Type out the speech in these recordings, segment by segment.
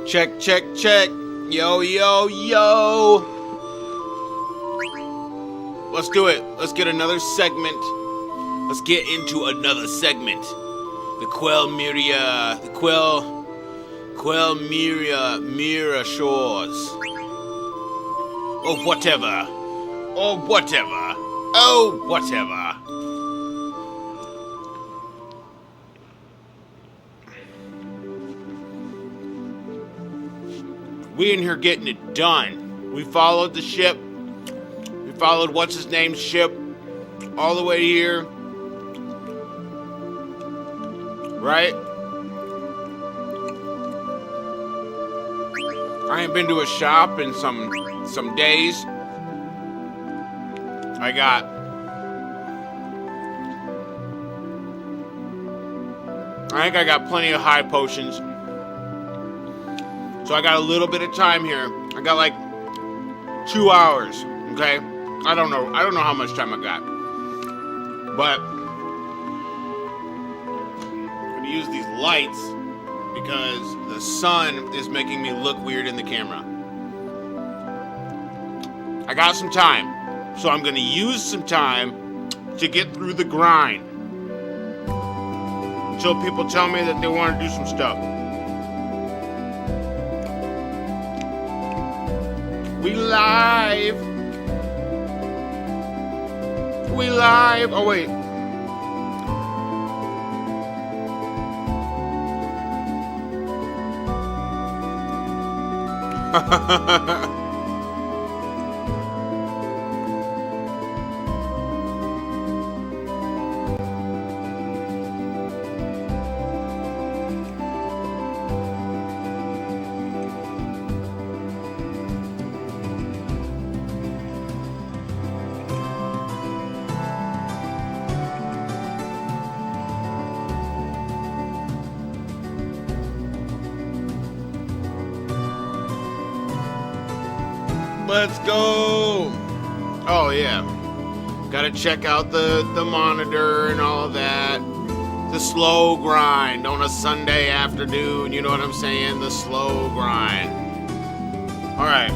Check, check, check. Yo, yo, yo. Let's do it. Let's get another segment. Let's get into another segment. The Quell Mira Shores. Or whatever. Or whatever. Oh, whatever. We in here getting it done. We followed the ship. We followed what's-his-name's ship all the way here. Right? I ain't been to a shop in some days. I think I got plenty of high potions. So I got a little bit of time here. I got like 2 hours, okay? I don't know how much time I got. But I'm gonna use these lights because the sun is making me look weird in the camera. I got some time. So I'm gonna use some time to get through the grind. Until people tell me that they want to do some stuff. We live. We live. Oh, wait. Let's go. Oh yeah, gotta check out the monitor and all of that. The slow grind on a Sunday afternoon, you know what I'm saying? The slow grind. All right.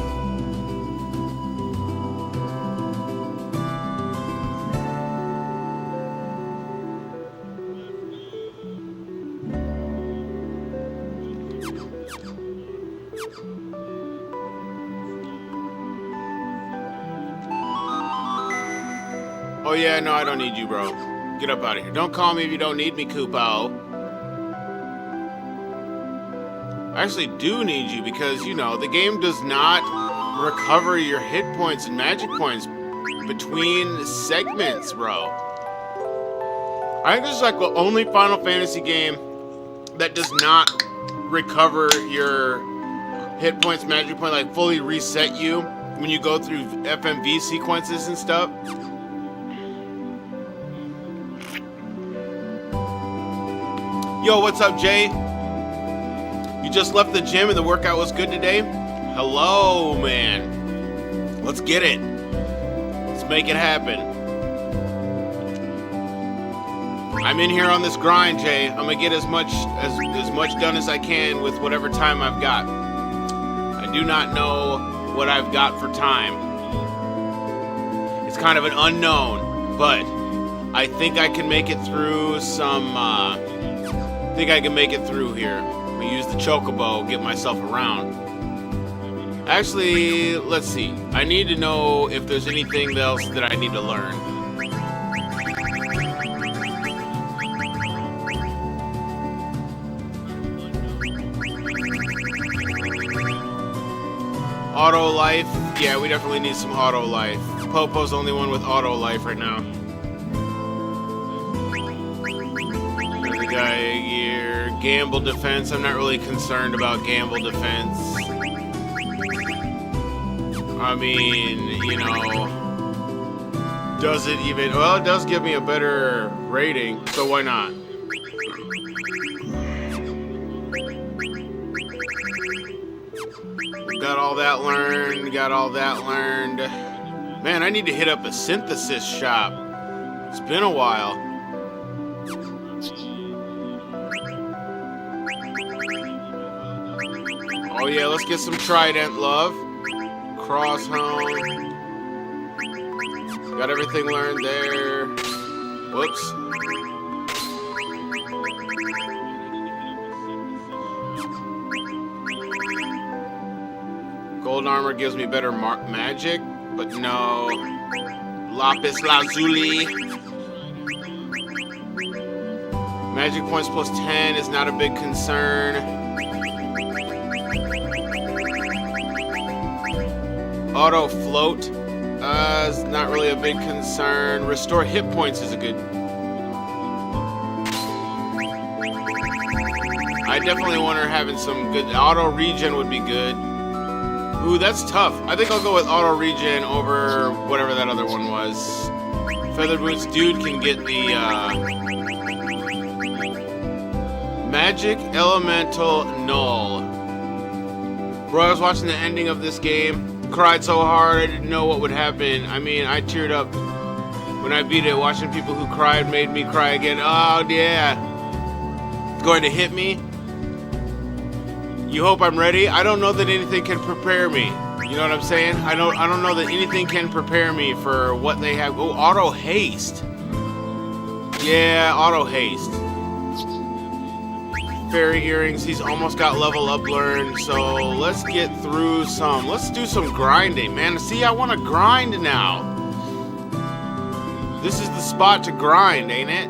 Oh yeah, no, I don't need you, bro. Get up out of here. Don't call me if you don't need me, Koopo. I actually do need you because, you know, the game does not recover your hit points and magic points between segments, bro. I think this is like the only Final Fantasy game that does not recover your hit points, magic points, like fully reset you when you go through FMV sequences and stuff. Yo, what's up, Jay? You just left the gym and the workout was good today? Hello, man. Let's get it. Let's make it happen. I'm in here on this grind, Jay. I'm gonna get as much done as I can with whatever time I've got. I do not know what I've got for time. It's kind of an unknown, but I think I can make it through some. I think I can make it through here. I'm gonna use the chocobo, get myself around. Actually, let's see. I need to know if there's anything else that I need to learn. Auto life. Yeah, we definitely need some auto life. Popo's the only one with auto life right now. There's a guy here. Gamble defense. I'm not really concerned about gamble defense. I mean, you know, does it even... Well, it does give me a better rating, so why not? Got all that learned. Got all that learned. Man, I need to hit up a synthesis shop. It's been a while. Oh yeah, let's get some Trident love. Crosshelm. Got everything learned there. Whoops. Gold armor gives me better magic, but no. Lapis Lazuli. Magic points plus 10 is not a big concern. Auto float is not really a big concern. Restore hit points is a good. I definitely want her having some good auto regen would be good. Ooh, that's tough. I think I'll go with auto regen over whatever that other one was. Feather Boots dude can get the Magic Elemental Null. Bro, I was watching the ending of this game. Cried so hard I didn't know what would happen. I mean, I teared up when I beat it. Watching people who cried made me cry again. Oh yeah. It's going to hit me. You hope I'm ready? I don't know that anything can prepare me. You know what I'm saying? I don't know that anything can prepare me for what they have. Oh, auto haste. Yeah, auto haste. Fairy earrings. He's almost got level up learned. So let's get through some. Let's do some grinding, man. See, I want to grind now. This is the spot to grind, ain't it?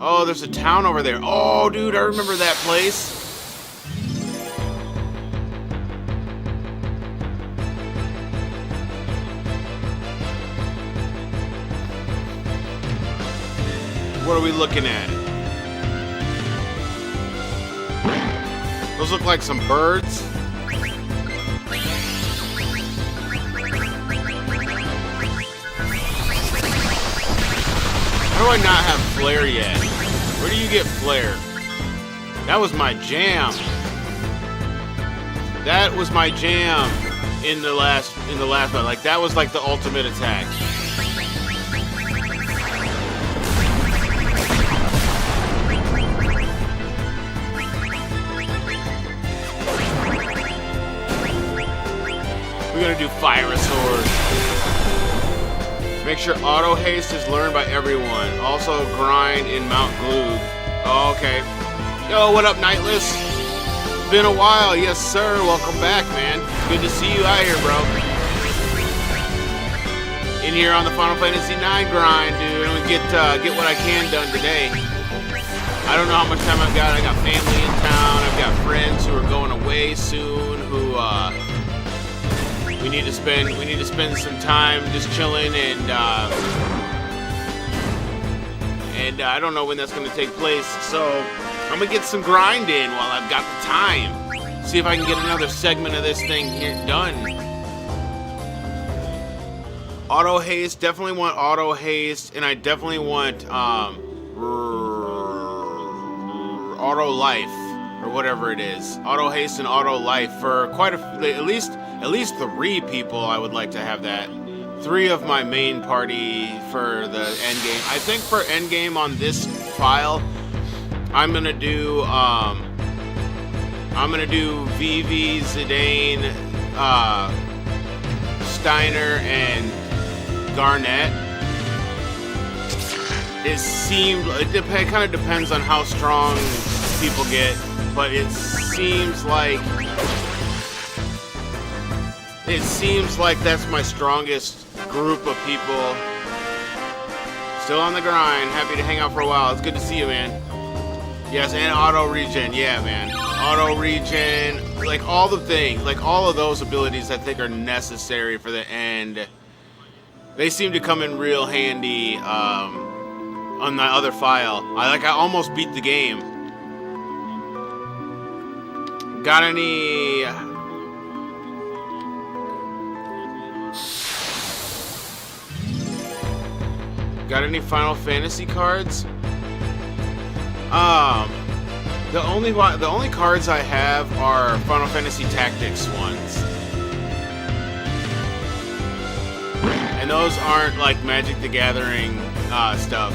Oh, there's a town over there. Oh, dude, I remember that place. What are we looking at? Those look like some birds. How do I not have flare yet? Where do you get flare? That was my jam. That was my jam in the last one. Like that was like the ultimate attack. We're gonna do Fire Sword. Make sure auto haste is learned by everyone. Also grind in Mount Gloog. Oh, okay. Yo, what up, Nightless? Been a while, yes sir. Welcome back, man. Good to see you out here, bro. In here on the Final Fantasy IX grind, dude. I'm gonna get what I can done today. I don't know how much time I've got. I got family in town. I've got friends who are going away soon. Who we need to spend some time just chilling and I don't know when that's gonna take place. So I'm gonna get some grind in while I've got the time. See if I can get another segment of this thing here done. Auto haste, definitely want auto haste, and I definitely want auto life or whatever it is. Auto haste and auto life for quite at least 3 people. I would like to have that. 3 of my main party for the end game. I think for end game on this file, I'm gonna do Vivi, Zidane, Steiner, and Garnett. It kind of depends on how strong people get, but it seems like that's my strongest group of people. Still on the grind. Happy to hang out for a while. It's good to see you, man. Yes, and auto regen. Yeah, man. Auto regen. Like all the things, like all of those abilities I think are necessary for the end. They seem to come in real handy on my other file. I almost beat the game. Got any... Got any Final Fantasy cards? The only cards I have are Final Fantasy Tactics ones. And those aren't like Magic the Gathering stuff.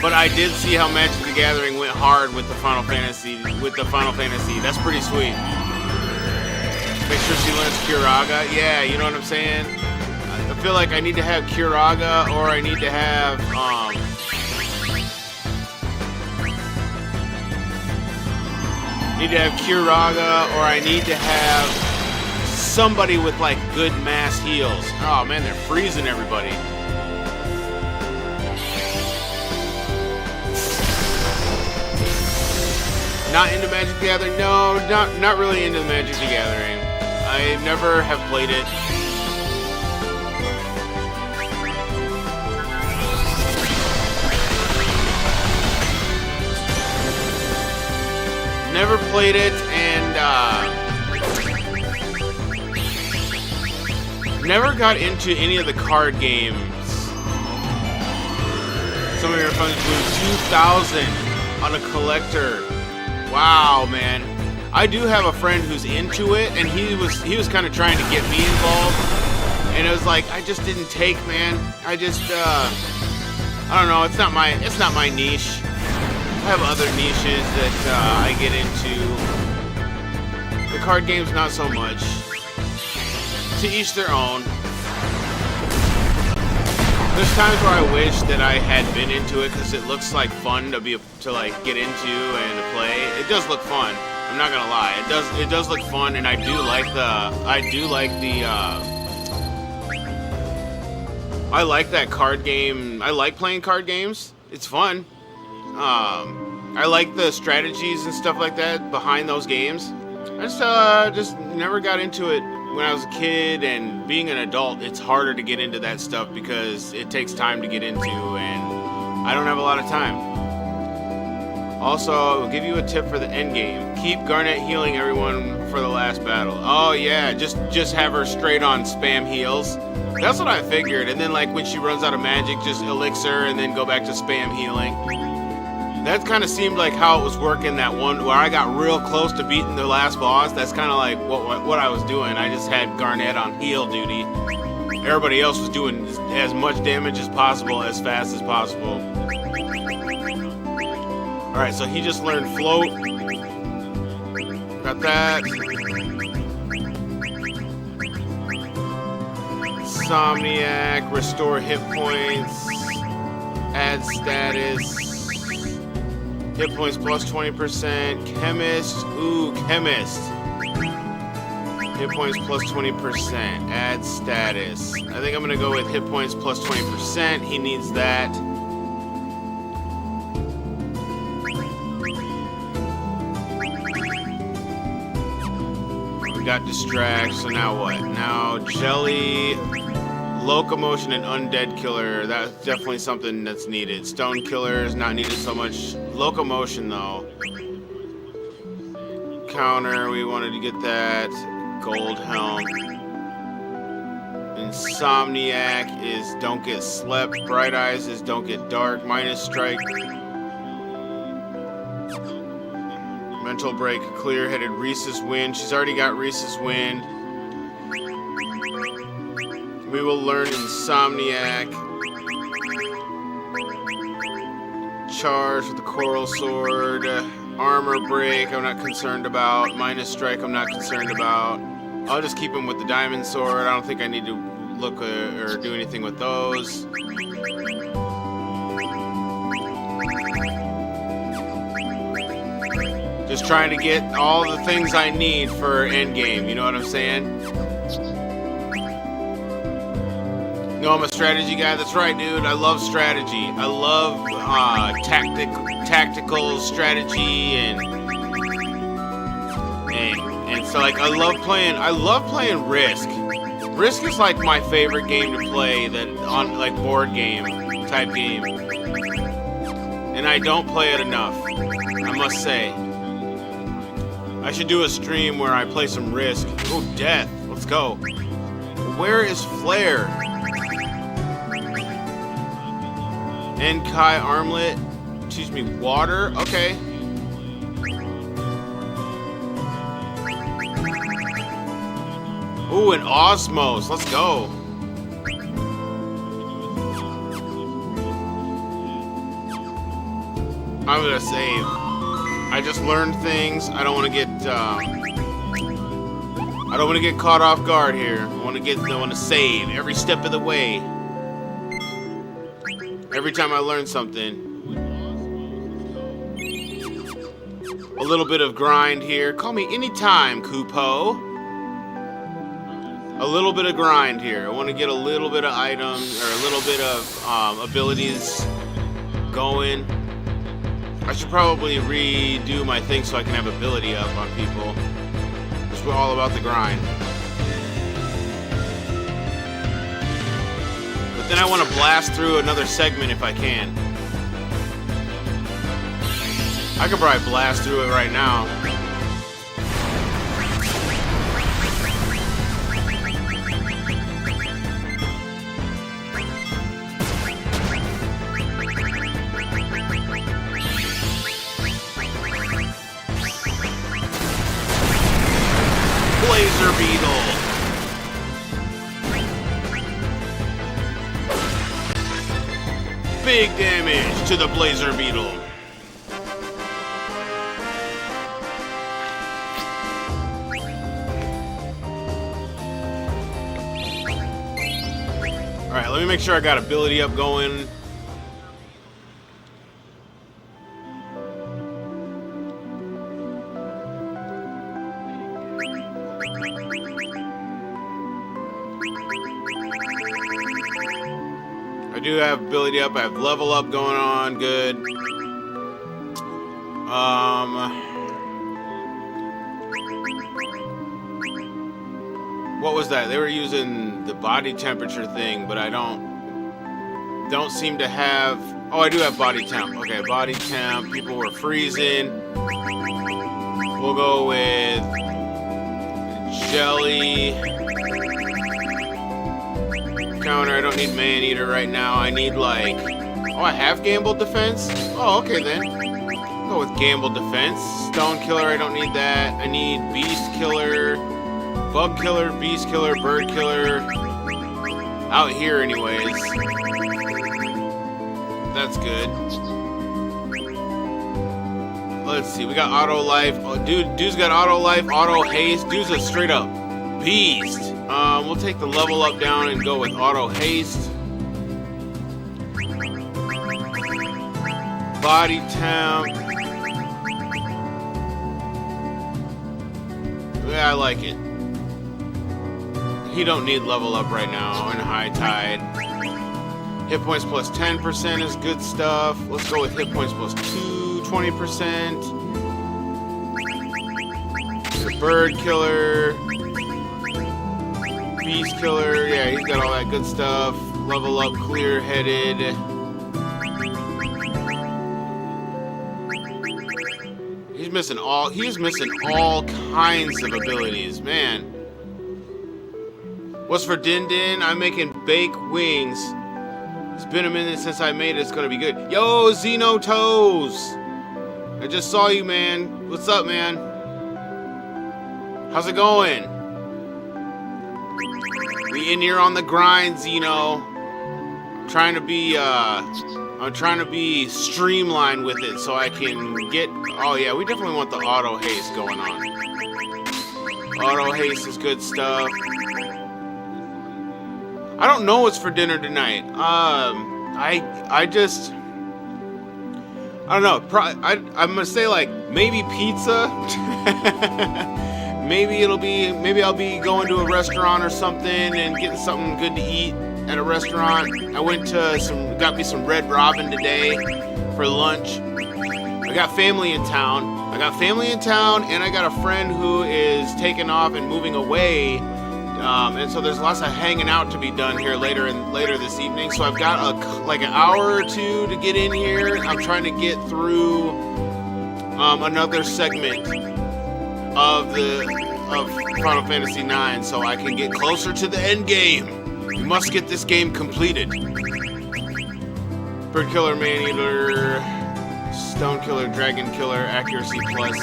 But I did see how Magic the Gathering went hard with the Final Fantasy. That's pretty sweet. Make sure she learns Kiraga. Yeah, you know what I'm saying? I feel like I need to have Kiraga, or I need to have Kiraga, or I need to have somebody with like good mass heals. Oh man, they're freezing everybody. Not into Magic the Gathering? No, not really into Magic the Gathering. I never have played it. Never played it, and never got into any of the card games. Some of your friends blew 2,000 on a collector. Wow, man. I do have a friend who's into it, and he was kind of trying to get me involved, and it was like I just didn't take, man. I just I don't know. It's not my niche. I have other niches that I get into. The card games, not so much. To each their own. There's times where I wish that I had been into it because it looks like fun to like get into and to play. It does look fun. I'm not gonna lie. It does look fun, and I like that card game. I like playing card games. It's fun. I like the strategies and stuff like that behind those games. I just never got into it when I was a kid, and being an adult, it's harder to get into that stuff because it takes time to get into, and I don't have a lot of time. Also, I'll give you a tip for the end game. Keep Garnet healing everyone for the last battle. Oh yeah, just have her straight on spam heals. That's what I figured, and then like when she runs out of magic, just elixir and then go back to spam healing. That kind of seemed like how it was working that one where I got real close to beating the last boss. That's kind of like what I was doing. I just had Garnet on heal duty. Everybody else was doing as much damage as possible, as fast as possible. Alright, so he just learned float. Got that. Insomniac, restore hit points, add status. Hit points plus 20%. Chemist. Ooh, Chemist. Hit points plus 20%. Add status. I think I'm going to go with hit points plus 20%. He needs that. We got Distract, so now what? Now Jelly, Locomotion, and Undead Killer. That's definitely something that's needed. Stone Killer is not needed so much. Locomotion, though. Counter, we wanted to get that. Gold Helm. Insomniac is don't get slept. Bright Eyes is don't get dark. Minus Strike. Mental Break, Clear-Headed, Reese's Wind. She's already got Reese's Wind. We will learn Insomniac. Charge with the Coral Sword. Armor Break, I'm not concerned about. Minus Strike, I'm not concerned about. I'll just keep him with the Diamond Sword. I don't think I need to look or do anything with those. Just trying to get all the things I need for endgame, you know what I'm saying? No, I'm a strategy guy. That's right, dude. I love strategy. I love tactical strategy and so like I love playing Risk. Risk is like my favorite game to play that on like board game type game. And I don't play it enough, I must say. I should do a stream where I play some Risk. Oh, Death. Let's go. Where is Flare? Enkai Armlet. Excuse me, Water. Okay. Ooh, an Osmos. Let's go. I'm gonna save. I just learned things. I don't want to get. I don't want to get caught off guard here. I want to save every step of the way. Every time I learn something. A little bit of grind here. Call me anytime, Kupo. A little bit of grind here. I want to get a little bit of items or a little bit of abilities going. I should probably redo my thing so I can have ability up on people. We're all about the grind. But then I want to blast through another segment if I can. I could probably blast through it right now. Laser Beetle. Big damage to the Blazer Beetle. Alright, let me make sure I got ability up going. I do have ability up, I have level up going on, good. What was that? They were using the body temperature thing, but I don't seem to have. Oh, I do have body temp. Okay, body temp. People were freezing. We'll go with jelly. Counter. I don't need man eater right now. I need like. Oh, I have gamble defense. Oh, okay then. Go with gamble defense. Stone killer. I don't need that. I need beast killer. Bug killer, beast killer, bird killer. Out here anyways. That's good. Let's see, we got auto life. Oh, dude's got auto life, auto haste. Dude's a straight up beast. We'll take the level up down and go with auto haste. Body temp. Yeah, I like it. He don't need level up right now in high tide. Hit points plus 10% is good stuff. Let's go with hit points plus 20%. The bird killer. Beast killer. Yeah, he's got all that good stuff. Level up, clear headed. He's missing all kinds of abilities, man. What's for Din Din? I'm making baked wings. It's been a minute since I made it. It's gonna be good. Yo, Xeno Toes! I just saw you, man. What's up, man? How's it going? We in here on the grind, Xeno. I'm trying to be streamlined with it so I can get. Oh yeah, we definitely want the auto haste going on. Auto haste is good stuff. I don't know what's for dinner tonight. I don't know. I'm gonna say like maybe pizza. Maybe I'll be going to a restaurant or something and getting something good to eat at a restaurant. I got me some Red Robin today for lunch. I got family in town, and I got a friend who is taking off and moving away. And so there's lots of hanging out to be done here later this evening. So I've got like an hour or two to get in here. I'm trying to get through another segment of Final Fantasy IX so I can get closer to the end game. We must get this game completed. Bird killer, man eater, stone killer, dragon killer, accuracy plus.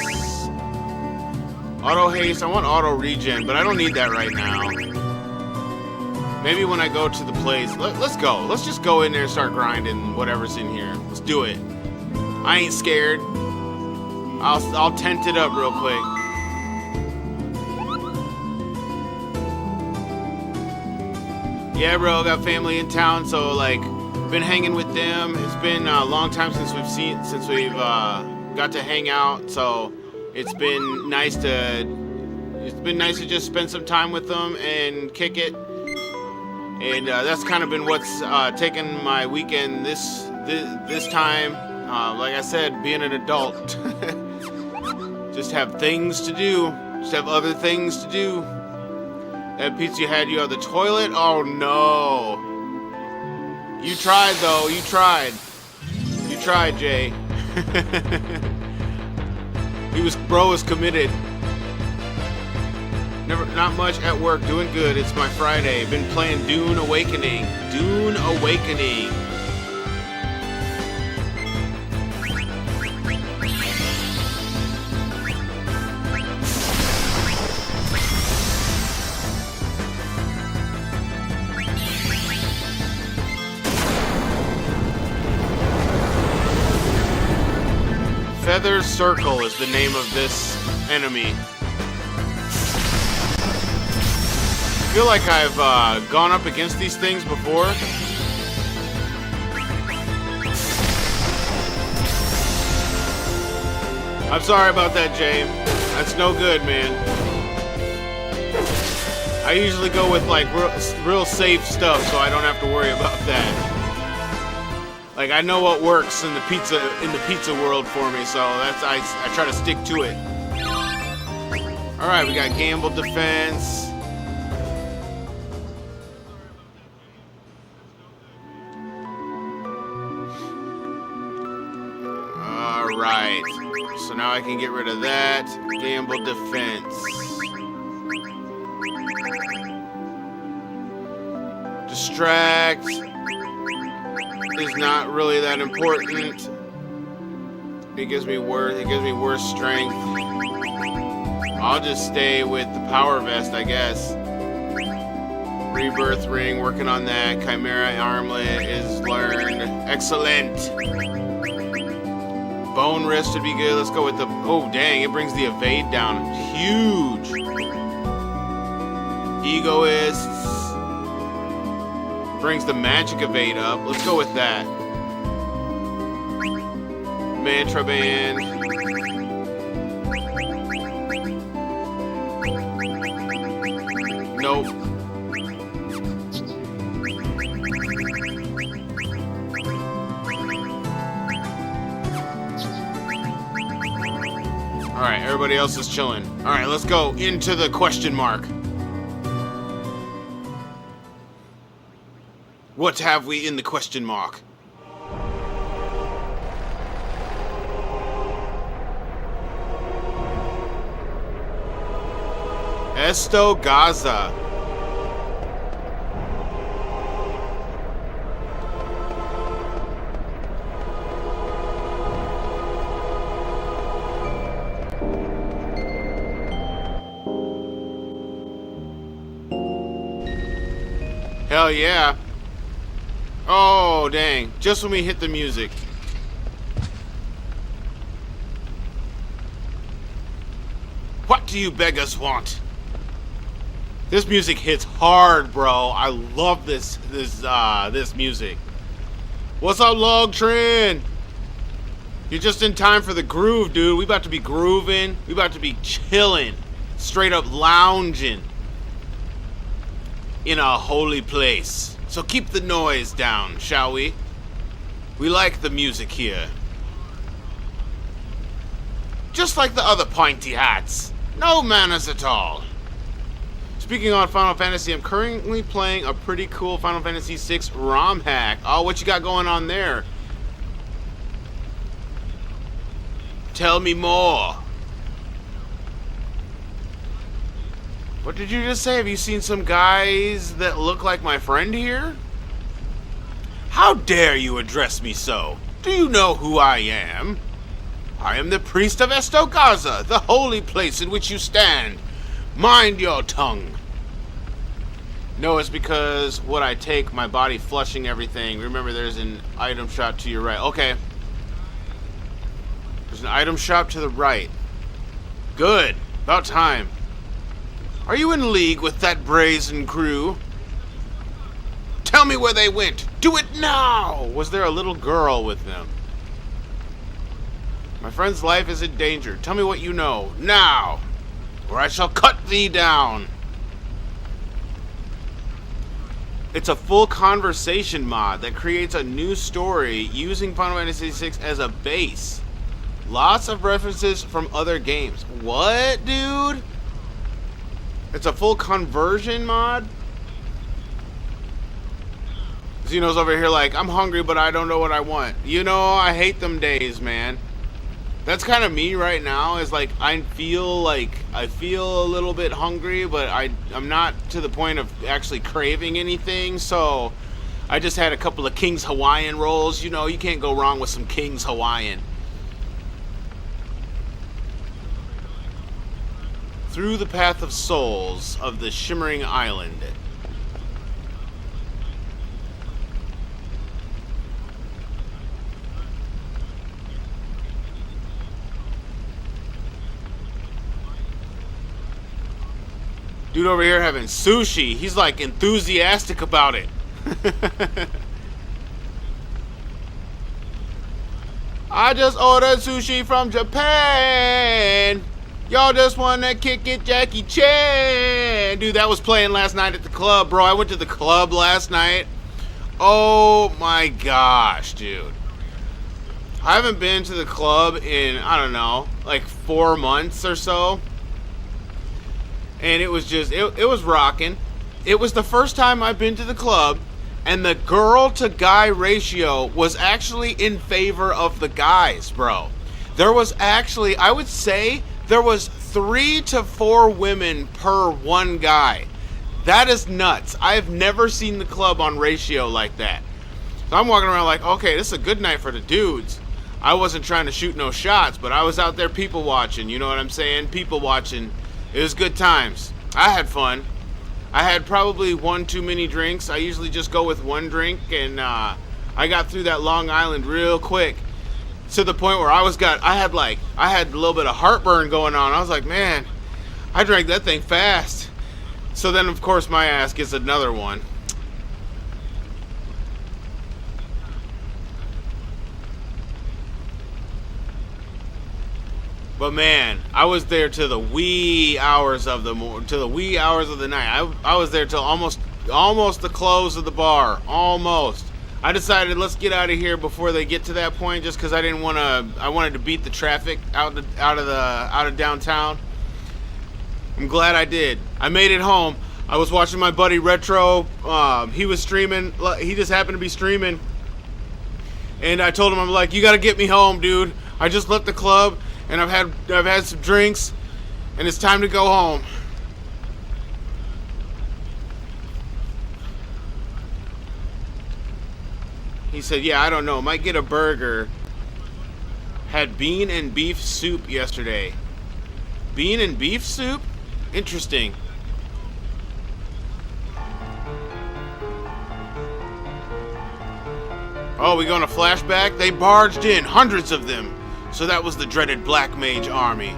Auto haste, I want auto regen, but I don't need that right now. Maybe when I go to the place, let's go. Let's just go in there and start grinding whatever's in here. Let's do it. I ain't scared. I'll tent it up real quick. Yeah, bro, got family in town, so like, been hanging with them. It's been a long time since we've got to hang out, so it's been nice to just spend some time with them and kick it. And that's kind of been what's taken my weekend this time. Like I said, being an adult, just have things to do. Just have other things to do. That pizza had you on the toilet? Oh no! You tried though. You tried. You tried, Jay. Bro was committed. Not much at work, doing good. It's my Friday. Been playing Dune Awakening. Dune Awakening. Feather Circle is the name of this enemy. I feel like I've gone up against these things before. I'm sorry about that, Jay. That's no good, man. I usually go with like real safe stuff, so I don't have to worry about that. Like I know what works in the pizza world for me, so that's I try to stick to it. All right, we got gamble defense. Alright, so now I can get rid of that. Gamble defense. Distract is not really that important. It gives me worse strength. I'll just stay with the power vest, I guess. Rebirth ring, working on that. Chimera armlet is learned. Excellent. Bone wrist would be good. Let's go with the... Oh, dang. It brings the evade down. Huge. Egoists. Brings the magic evade up. Let's go with that. Mantra band. Nope. Alright, everybody else is chilling. Alright, let's go into the question mark. What have we in the question mark? Esto Gaza. Hell yeah. Oh, dang. Just when we hit the music. What do you beggars want? This music hits hard, bro. I love this music. What's up, Log Trend? You're just in time for the groove, dude. We about to be grooving. We about to be chilling. Straight up lounging. In a holy place. So keep the noise down, shall we? We like the music here. Just like the other pointy hats. No manners at all. Speaking on Final Fantasy, I'm currently playing a pretty cool Final Fantasy VI ROM hack. Oh, what you got going on there? Tell me more. What did you just say? Have you seen some guys that look like my friend here? How dare you address me so? Do you know who I am? I am the priest of Estogaza, the holy place in which you stand. Mind your tongue. No, it's because what I take, my body flushing everything. Remember, there's an item shot to your right. Okay. There's an item shop to the right. Good. About time. Are you in league with that brazen crew? Tell me where they went. Do it now! Was there a little girl with them? My friend's life is in danger. Tell me what you know. Now! Or I shall cut thee down. It's a full conversation mod that creates a new story using Final Fantasy VI as a base. Lots of references from other games. What, dude? It's a full conversion mod? Xeno's over here like, I'm hungry, but I don't know what I want. You know, I hate them days, man. That's kind of me right now, is like, I feel a little bit hungry, but I'm not to the point of actually craving anything, so I just had a couple of King's Hawaiian rolls. You know, you can't go wrong with some King's Hawaiian. Through the path of souls of the Shimmering Island. Dude over here having sushi. He's like enthusiastic about it. I just ordered sushi from Japan. Y'all just wanna kick it, Jackie Chan. Dude, that was playing last night at the club, bro. I went to the club last night. Oh my gosh, dude. I haven't been to the club in, I don't know, like 4 months or so. And it was just, it was rocking. It was the first time I've been to the club, and the girl to guy ratio was actually in favor of the guys, bro. There was actually, I would say, there was 3 to 4 women per 1 guy. That is nuts. I've never seen the club on ratio like that. So I'm walking around like, okay, this is a good night for the dudes. I wasn't trying to shoot no shots, but I was out there people watching, you know what I'm saying? People watching. It was good times. I had fun. I had probably 1 too many drinks. I usually just go with 1 drink, and I got through that Long Island real quick, to the point where I had a little bit of heartburn going on. I was like, man, I drank that thing fast. So then, of course, my ass gets another one. But man, I was there to the wee hours of the night. I was there till almost the close of the bar. Almost. I decided, let's get out of here before they get to that point, just because I wanted to beat the traffic out of downtown. I'm glad I did. I made it home. I was watching my buddy Retro. He was streaming. He just happened to be streaming, and I told him, I'm like, you got to get me home, dude. I just left the club, and I've had some drinks, and it's time to go home. He said, yeah, I don't know, might get a burger. Had bean and beef soup yesterday. Bean and beef soup? Interesting. Oh, we going to flashback? They barged in, hundreds of them. So that was the dreaded Black Mage army.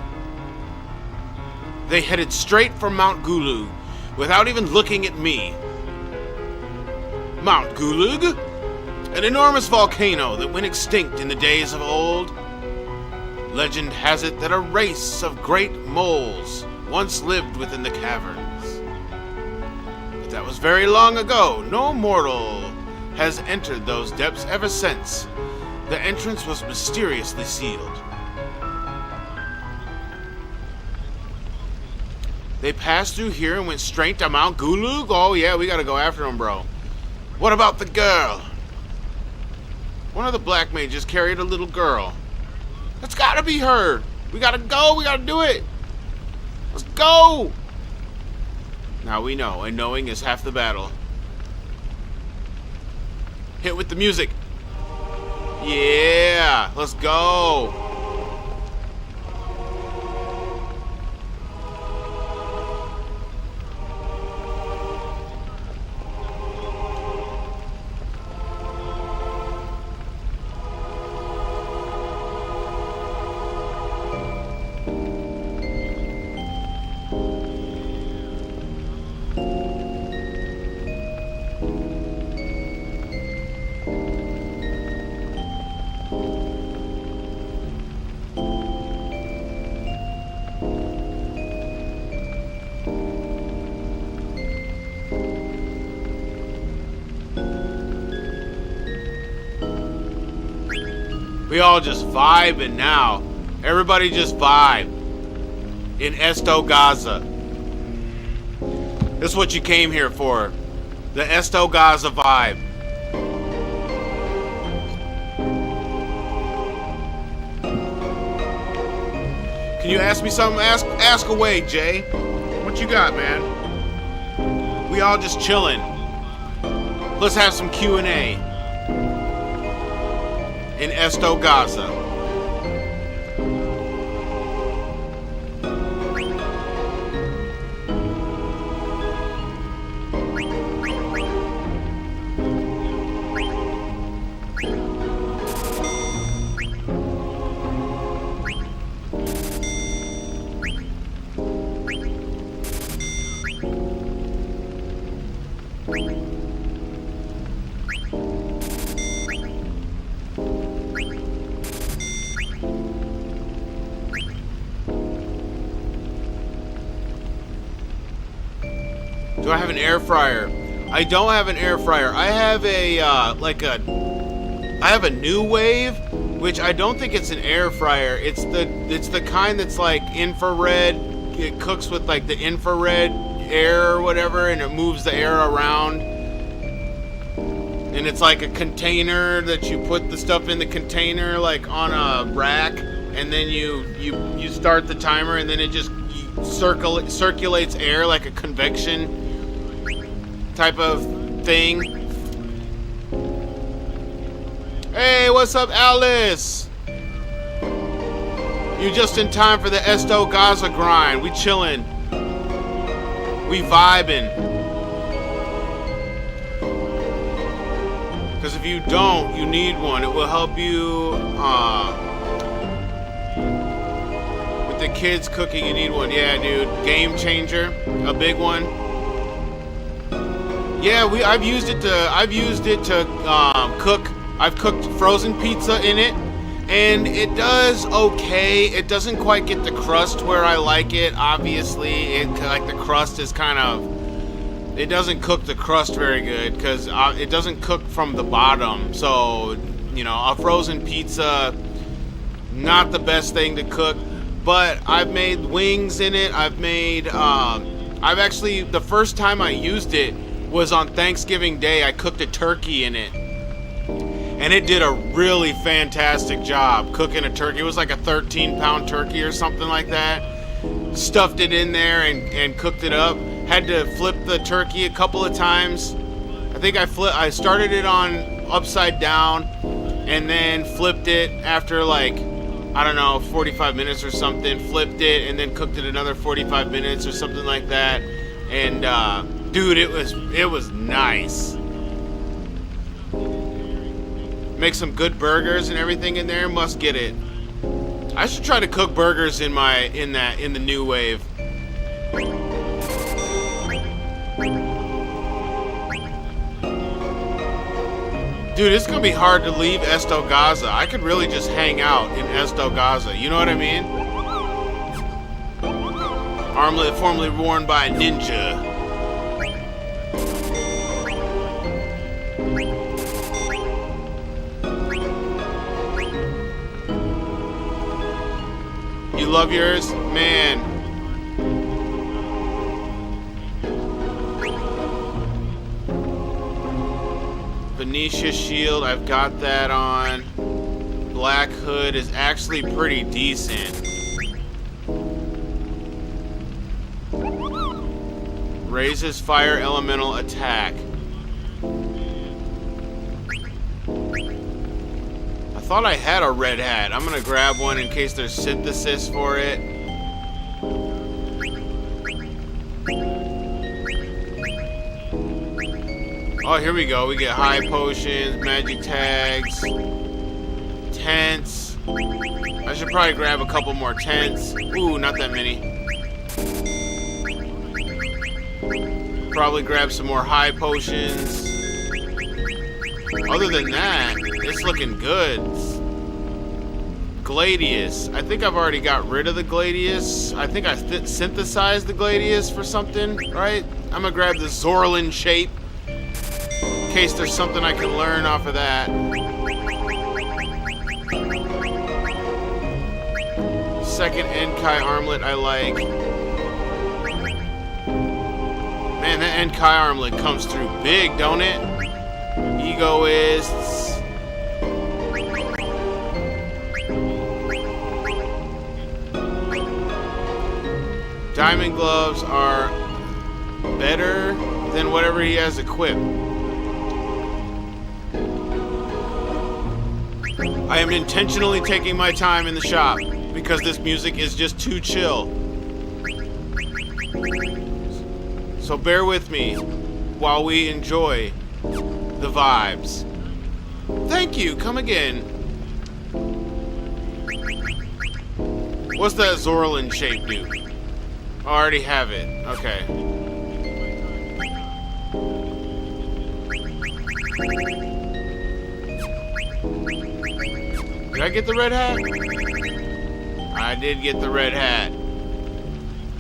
They headed straight for Mount Gulug, without even looking at me. Mount Gulug? An enormous volcano that went extinct in the days of old. Legend has it that a race of great moles once lived within the caverns. But that was very long ago. No mortal has entered those depths ever since. The entrance was mysteriously sealed. They passed through here and went straight to Mount Gulug? Oh yeah, we gotta go after them, bro. What about the girl? One of the black mages carried a little girl. That's gotta be her. We gotta go, we gotta do it. Let's go. Now we know, and knowing is half the battle. Hit with the music. Yeah, let's go. We all just vibing now. Everybody just vibe. In Esto Gaza. This is what you came here for. The Esto Gaza vibe. Can you ask me something? Ask away, Jay. What you got, man? We all just chilling. Let's have some Q&A. In Esto Gaza. Do I have an air fryer? I don't have an air fryer. I have a I have a New Wave, which I don't think it's an air fryer. It's the kind that's like infrared. It cooks with like the infrared air or whatever, and it moves the air around. And it's like a container that you put the stuff in the container, like on a rack, and then you start the timer, and then it just circulates air like a convection type of thing. Hey, what's up, Alice? You just in time for the Esto Gaza grind. We chillin'. We vibing. Because if you don't, you need one. It will help you with the kids cooking. You need one. Yeah, dude. Game changer. A big one. Yeah, I've used it to cook. I've cooked frozen pizza in it, and it does okay. It doesn't quite get the crust where I like it. Obviously, like the crust is kind of. It doesn't cook the crust very good because it doesn't cook from the bottom. So, you know, a frozen pizza, not the best thing to cook. But I've made wings in it. I've actually, the first time I used it was on Thanksgiving Day. I cooked a turkey in it, and it did a really fantastic job cooking a turkey. It was like a 13-pound turkey or something like that. Stuffed it in there and cooked it up. Had to flip the turkey a couple of times. I think I started it on upside down and then flipped it after like, I don't know, 45 minutes or something. Flipped it and then cooked it another 45 minutes or something like that. And dude, it was nice. Make some good burgers and everything in there. Must get it. I should try to cook burgers in the New Wave. Dude, it's gonna be hard to leave Esto Gaza. I could really just hang out in Esto Gaza. You know what I mean? Armlet formerly worn by a ninja. You love yours? Man. Venetia shield, I've got that on. Black hood is actually pretty decent. Raises fire elemental attack. I thought I had a red hat. I'm gonna grab one in case there's synthesis for it. Oh, here we go. We get high potions, magic tags, tents. I should probably grab a couple more tents. Ooh, not that many. Probably grab some more high potions. Other than that, it's looking good. Gladius. I think I've already got rid of the Gladius. I think I synthesized the Gladius for something, right? I'm gonna grab the Zorlin shape in case there's something I can learn off of that. second Enkai armlet I like. Man, that Enkai armlet comes through big, don't it? Egoists. Diamond gloves are better than whatever he has equipped. I am intentionally taking my time in the shop because this music is just too chill. So bear with me while we enjoy the vibes. Thank you, come again. What's that Zorlin shape do? I already have it. Okay. Did I get the red hat? I did get the red hat.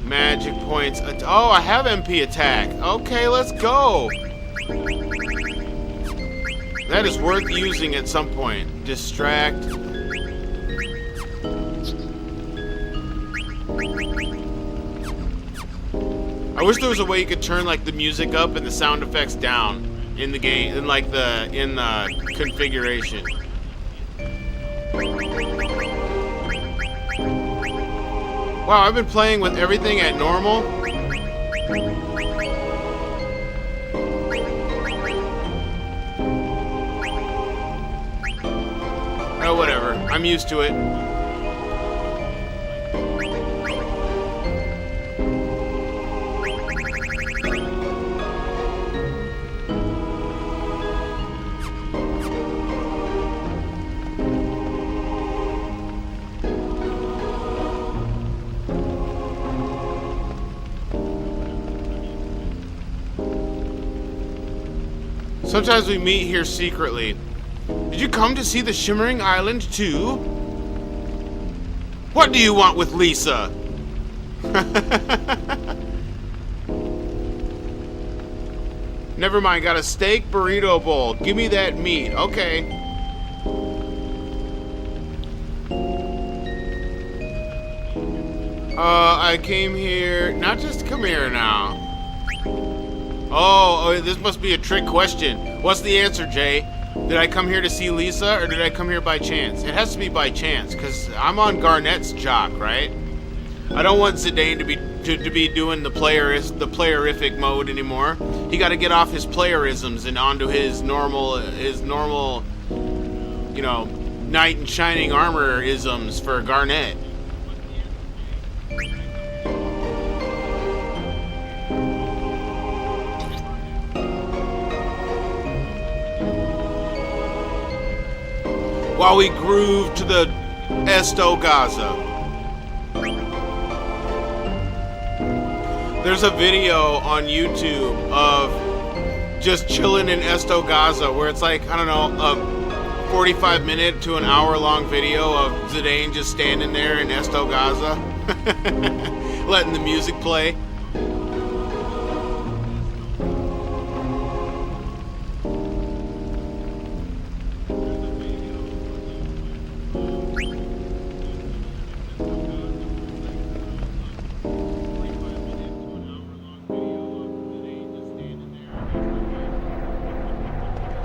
Magic points. Oh, I have MP attack. Okay, let's go. That is worth using at some point. Distract. I wish there was a way you could turn like the music up and the sound effects down in the game, in like the configuration. Wow, I've been playing with everything at normal. Oh, whatever. I'm used to it. Sometimes we meet here secretly. Did you come to see the Shimmering Island too? What do you want with Lisa? Never mind, got a steak burrito bowl. Give me that meat. Okay. I came here, not just to come here now. Oh, this must be a trick question. What's the answer, Jay? Did I come here to see Lisa, or did I come here by chance? It has to be by chance, because I'm on Garnett's jock, right? I don't want Zidane to be doing the playerific mode anymore. He got to get off his playerisms and onto his normal, you know, knight in shining armor isms for Garnett. While we groove to the Esto Gaza. There's a video on YouTube of just chilling in Esto Gaza where it's like, I don't know, a 45-minute to an hour-long video of Zidane just standing there in Esto Gaza, letting the music play.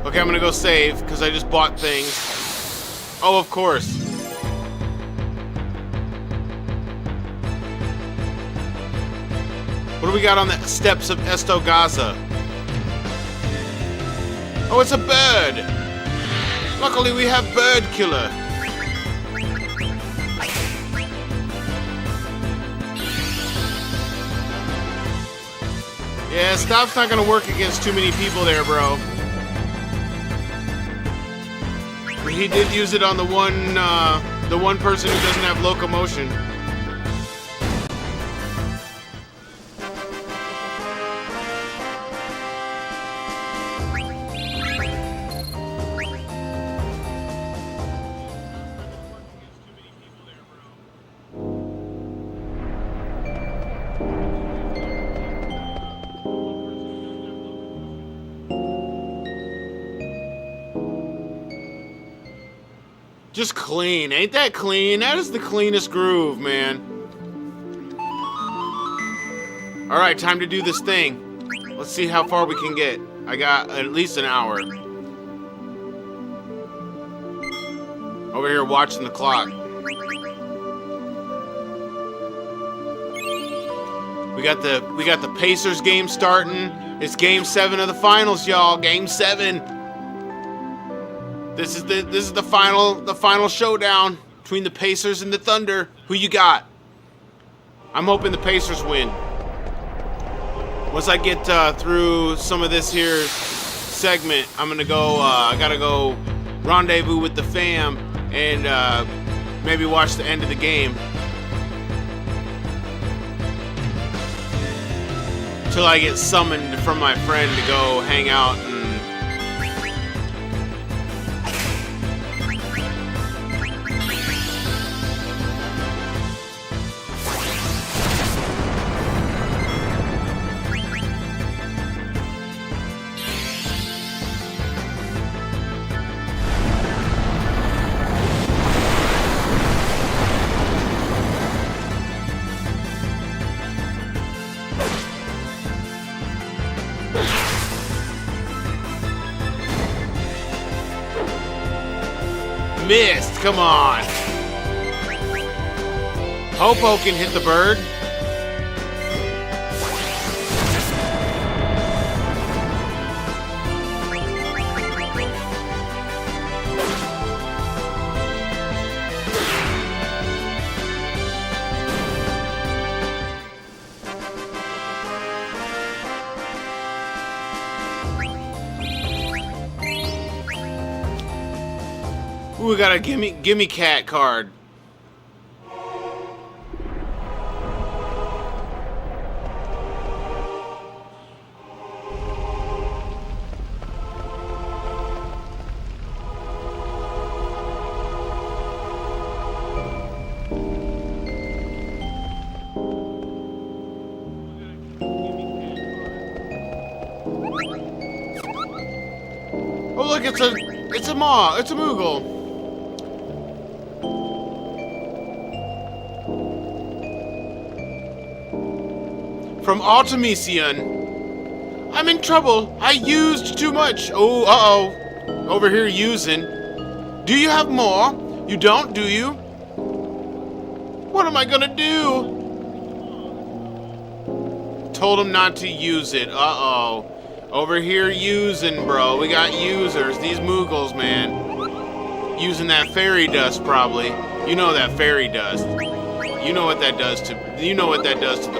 Okay, I'm gonna go save, because I just bought things. Oh, of course. What do we got on the steps of Esto Gaza? Oh, it's a bird! Luckily we have Bird Killer. Yeah, stop's not gonna work against too many people there, bro. He did use it on the one person who doesn't have locomotion. Just clean. Ain't that clean? That is the cleanest groove, man. Alright, time to do this thing. Let's see how far we can get. I got at least an hour. Over here watching the clock. We got the Pacers game starting. It's game 7 of the finals, y'all. Game 7. This is the final showdown between the Pacers and the Thunder. Who you got? I'm hoping the Pacers win. Once I get through some of this here segment, I'm gonna go. I gotta go rendezvous with the fam and maybe watch the end of the game. Till I get summoned from my friend to go hang out and missed. Come on. Popo can hit the bird. Ooh, we got a gimme cat card. Oh look, it's a Moogle. From Automation. I'm in trouble. I used too much. Oh, uh-oh. Over here using. Do you have more? You don't, do you? What am I gonna do? Told him not to use it. Uh-oh. Over here using, bro. We got users. These Moogles, man. Using that fairy dust, probably. You know that fairy dust. You know what that does to the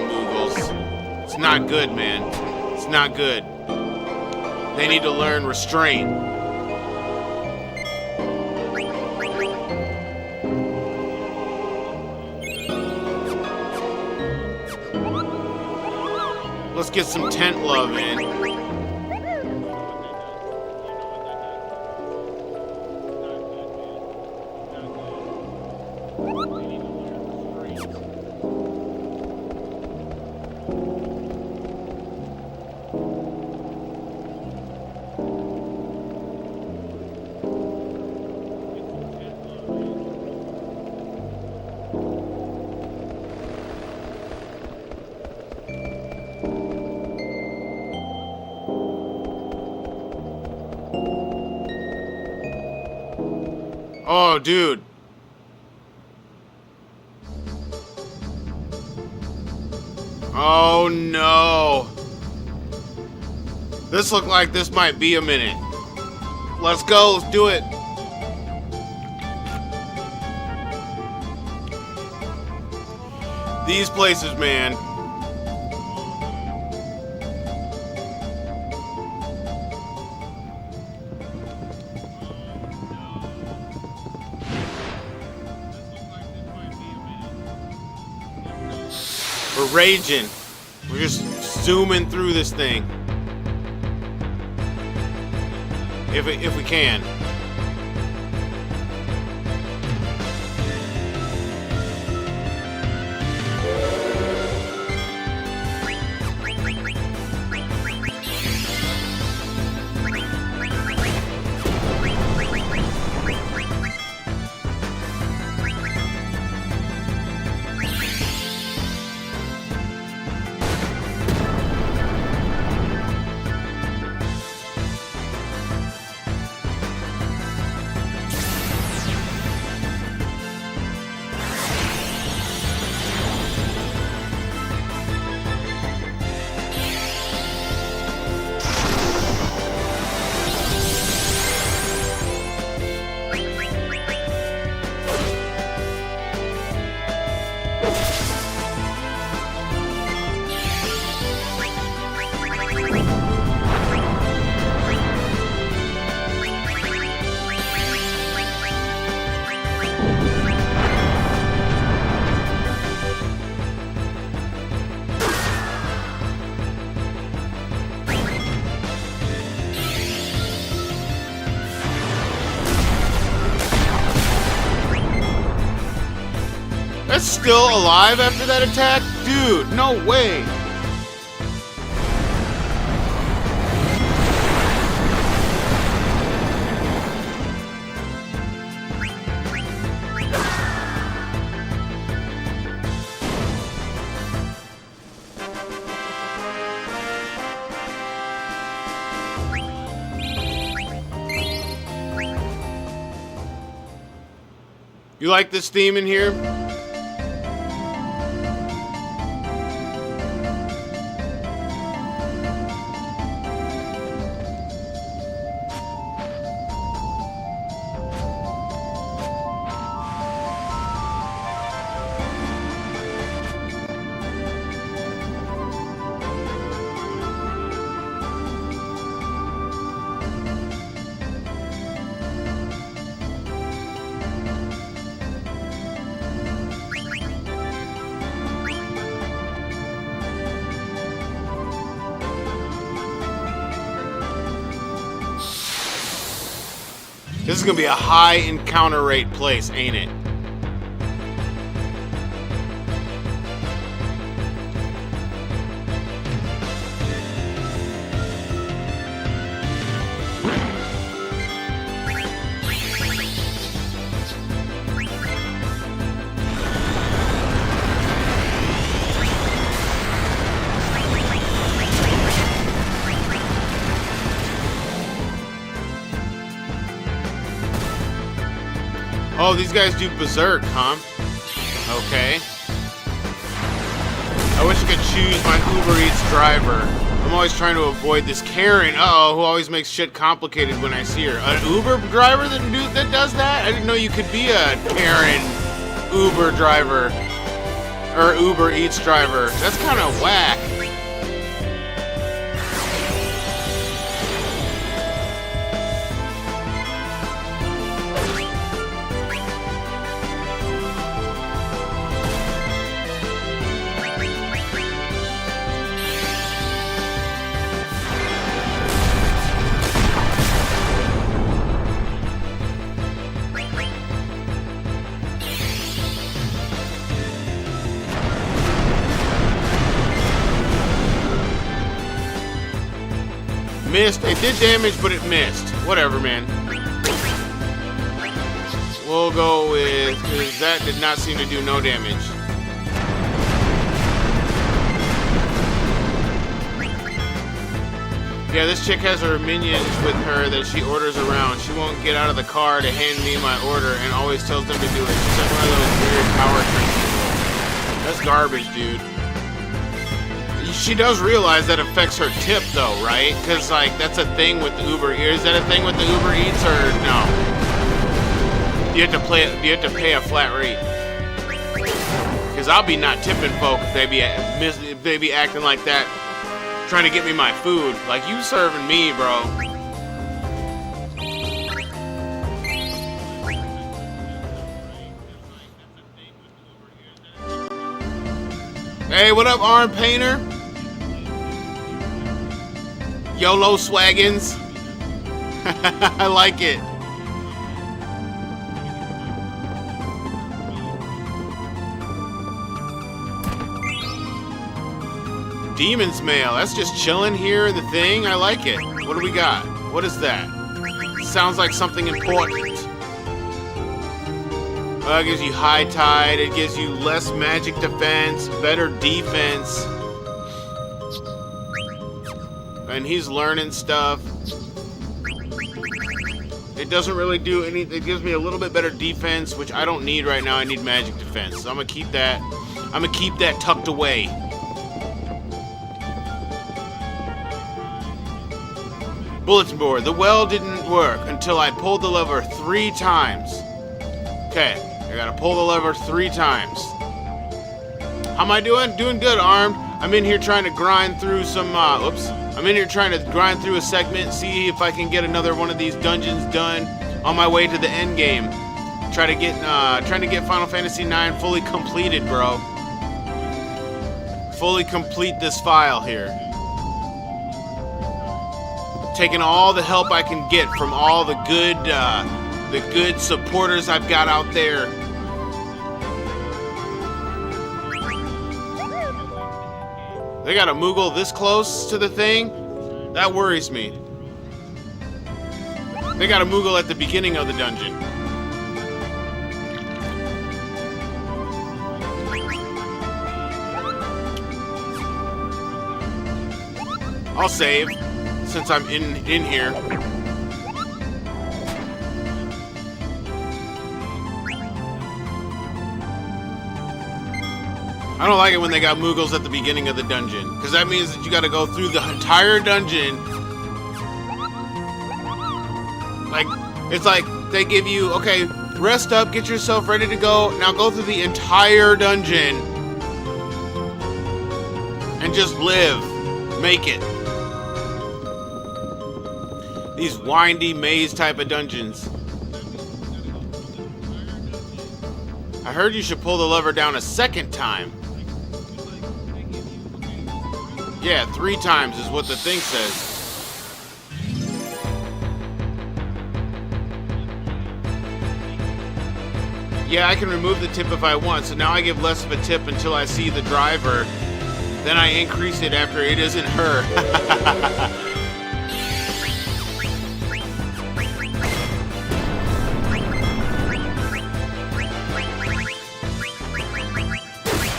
Moogles. It's not good, man. It's not good. They need to learn restraint. Let's get some tent love in. Oh, dude. Oh, no. This looked like this might be a minute. Let's go. Let's do it. These places, man. We're raging. We're just zooming through this thing. If we can. That's still alive after that attack? Dude, no way. You like this theme in here? This is gonna be a high encounter rate place, ain't it? Oh, these guys do berserk, huh? Okay. I wish I could choose my Uber Eats driver. I'm always trying to avoid this Karen, uh-oh, who always makes shit complicated when I see her. An Uber driver that does that? I didn't know you could be a Karen Uber driver. Or Uber Eats driver. That's kind of whack. Missed. It did damage, but it missed. Whatever, man. We'll go with... because that did not seem to do no damage. Yeah, this chick has her minions with her that she orders around. She won't get out of the car to hand me my order and always tells them to do it. She's like one of those weird power trick people. That's garbage, dude. She does realize that affects her tip, though, right? Because, like, that's a thing with the Uber Eats. Is that a thing with the Uber Eats, or no? You have to pay a flat rate. Because I'll be not tipping folk if they be acting like that, trying to get me my food. Like, you serving me, bro. Hey, what up, Arm Painter? YOLO Swaggins. I like it. Demon's Mail. That's just chilling here in the thing. I like it. What do we got? What is that? Sounds like something important. It gives you high tide. It gives you less magic defense, better defense. And he's learning stuff. It doesn't really do anything. It gives me a little bit better defense, which I don't need right now. I need magic defense. So I'm gonna keep that. I'm gonna keep that tucked away. Bulletin board. The well didn't work until I pulled the lever 3 times. Okay, I gotta pull the lever 3 times. How am I doing? Doing good, Armed. I'm in here trying to grind through some, I'm in here trying to grind through a segment, see if I can get another one of these dungeons done on my way to the end game. Trying to get Final Fantasy IX fully completed, bro. Fully complete this file here. Taking all the help I can get from all the good supporters I've got out there. They got a Moogle this close to the thing? That worries me. They got a Moogle at the beginning of the dungeon. I'll save, since I'm in here. I don't like it when they got Moogles at the beginning of the dungeon, because that means that you gotta go through the entire dungeon. Like, it's like they give you, okay, rest up, get yourself ready to go, now go through the entire dungeon and just live. Make it. These windy maze type of dungeons. I heard you should pull the lever down a second time. Yeah, 3 times is what the thing says. Yeah, I can remove the tip if I want, so now I give less of a tip until I see the driver. Then I increase it after it isn't her.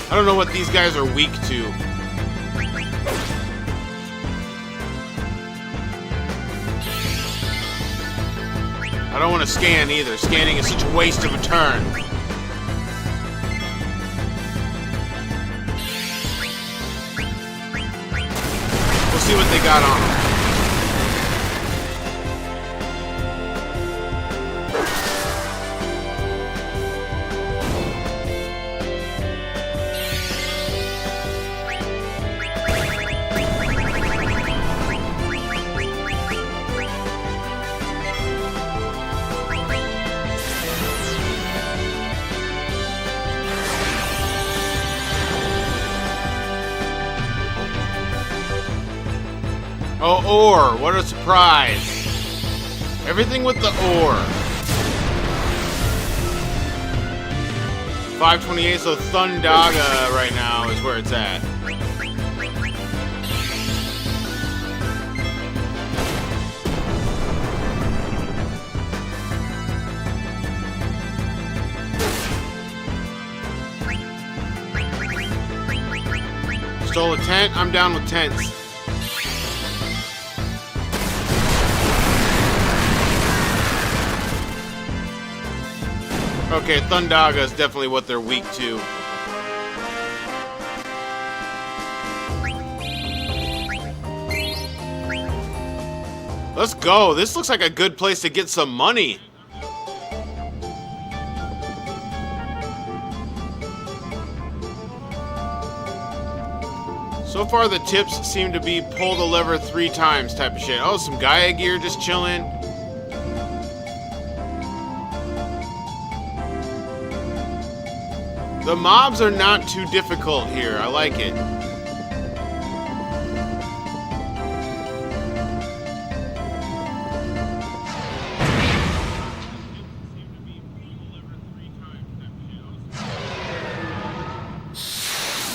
I don't know what these guys are weak to. I don't want to scan either. Scanning is such a waste of a turn. We'll see what they got on them. Oh, ore. What a surprise. Everything with the ore. 528, so Thundaga right now is where it's at. Stole a tent? I'm down with tents. Okay, Thundaga is definitely what they're weak to. Let's go. This looks like a good place to get some money. So far, the tips seem to be pull the lever 3 times type of shit. Oh, some Gaia gear just chilling. The mobs are not too difficult here. I like it.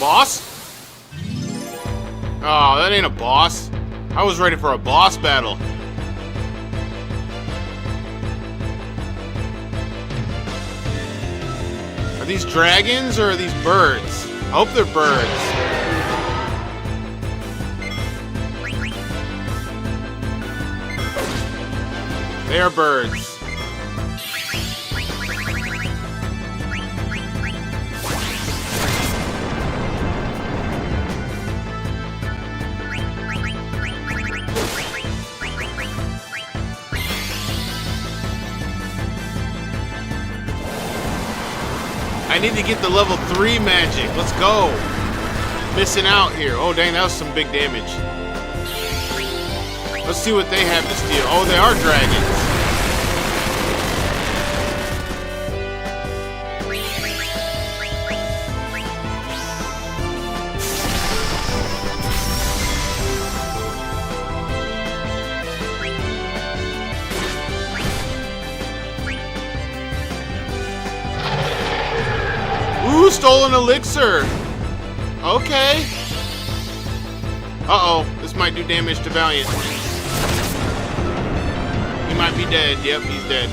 Boss? Oh, that ain't a boss. I was ready for a boss battle. Are these dragons or are these birds? I hope they're birds. They are birds. I need to get the level 3 magic. Let's go. Missing out here. Oh, dang, that was some big damage. Let's see what they have to steal. Oh, they are dragons. Ooh, stolen elixir. Okay. Uh-oh, this might do damage to Valiant. He might be dead. Yep, he's dead.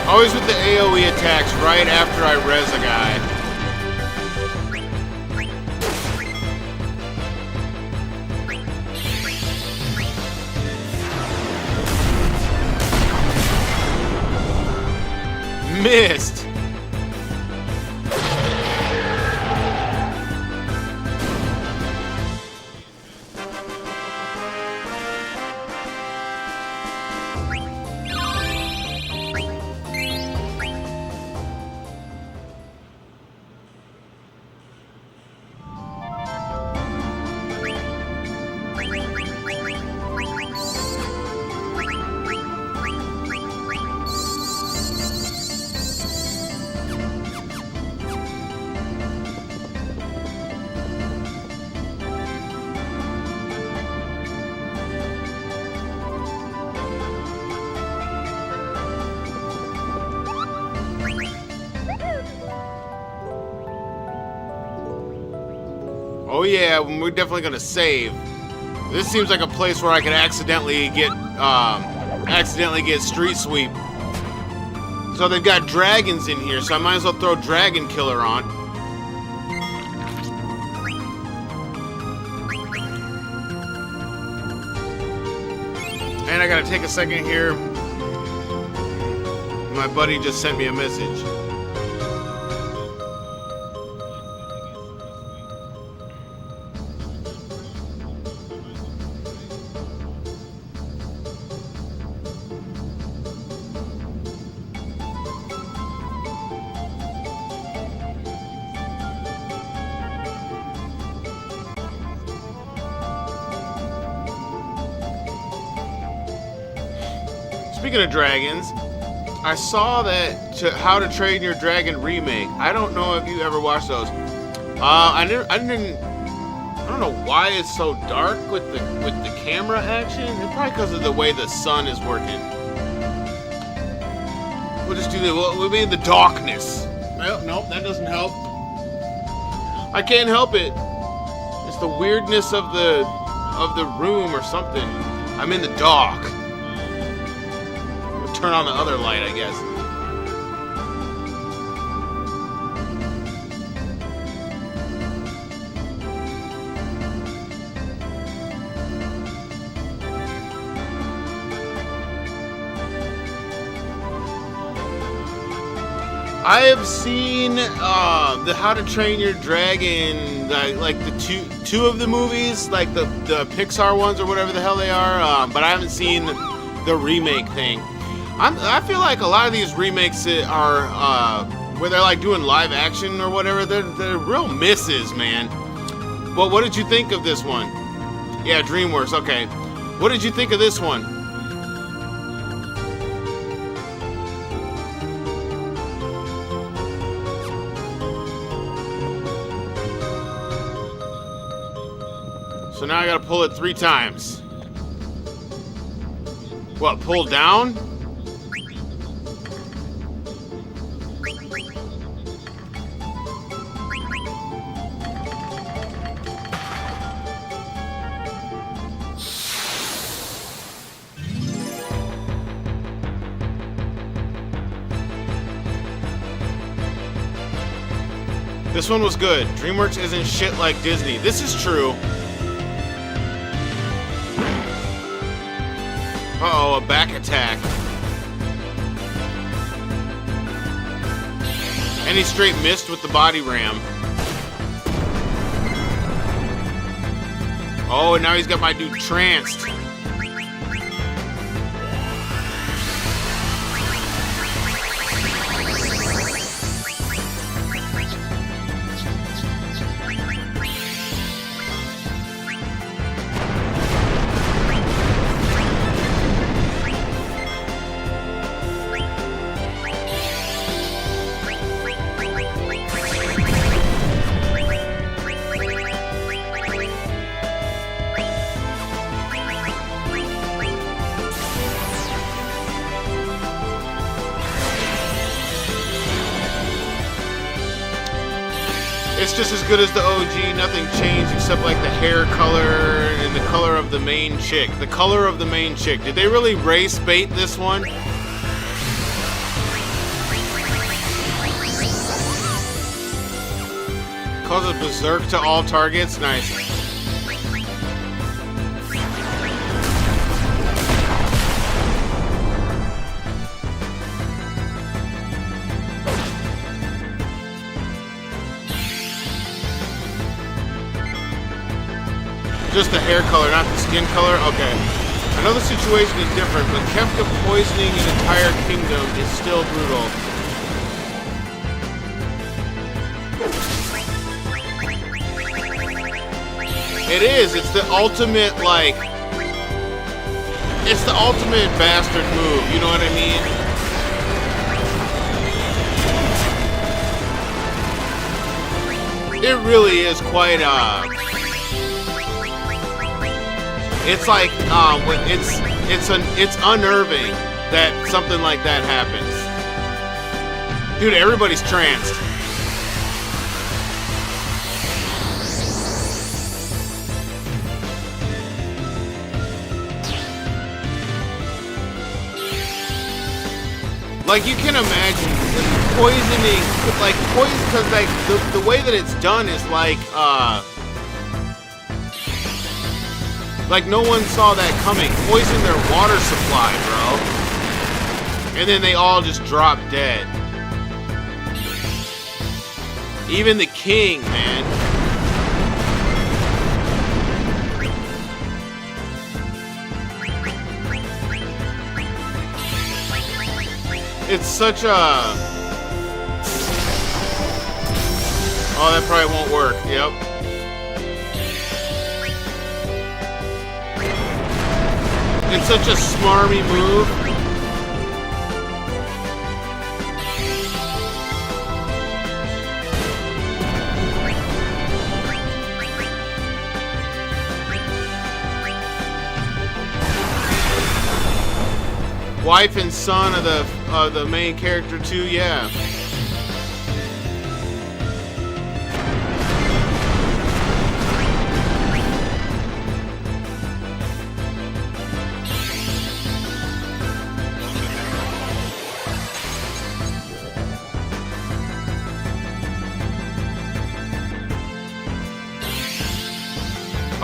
Always with the AoE attacks right after I res a guy. Missed. Oh yeah, we're definitely gonna save. This seems like a place where I could accidentally get street sweep. So they've got dragons in here, so I might as well throw Dragon Killer on. And I gotta take a second here. My buddy just sent me a message. Speaking of dragons, I saw that How to Train Your Dragon remake. I don't know if you ever watched those. I don't know why it's so dark with the camera action. It's probably because of the way the sun is working. We'll just do we'll be in the darkness. Well, nope, that doesn't help. I can't help it. It's the weirdness of the room or something. I'm in the dark. We'll turn on the other light, I guess. I have seen the How to Train Your Dragon, like the two of the movies, like the Pixar ones or whatever the hell they are, but I haven't seen the remake thing. I feel like a lot of these remakes are where they're like doing live action or whatever. They're real misses, man. Well, what did you think of this one? Yeah, DreamWorks. Okay, what did you think of this one? So now I gotta pull it 3 times. What, pull down? This one was good. DreamWorks isn't shit like Disney. This is true. Uh-oh, a back attack. And he straight missed with the body ram. Oh, and now he's got my dude tranced. It's just as good as the OG, nothing changed except like the hair color and the color of the main chick. The color of the main chick. Did they really race bait this one? Causes berserk to all targets? Nice. Just the hair color, not the skin color? Okay. I know the situation is different, but Kefka poisoning an entire kingdom is still brutal. It is. It's the ultimate, like... It's the ultimate bastard move, you know what I mean? It really is quite, it's like, it's unnerving that something like that happens. Dude, everybody's tranced. Like, you can imagine poisoning, like, poison, because, like, the way that it's done is like no one saw that coming. Poison their water supply, bro. And then they all just drop dead. Even the king, man. It's such a... Oh, that probably won't work. Yep. It's such a smarmy move. Wife and son of the main character too, yeah.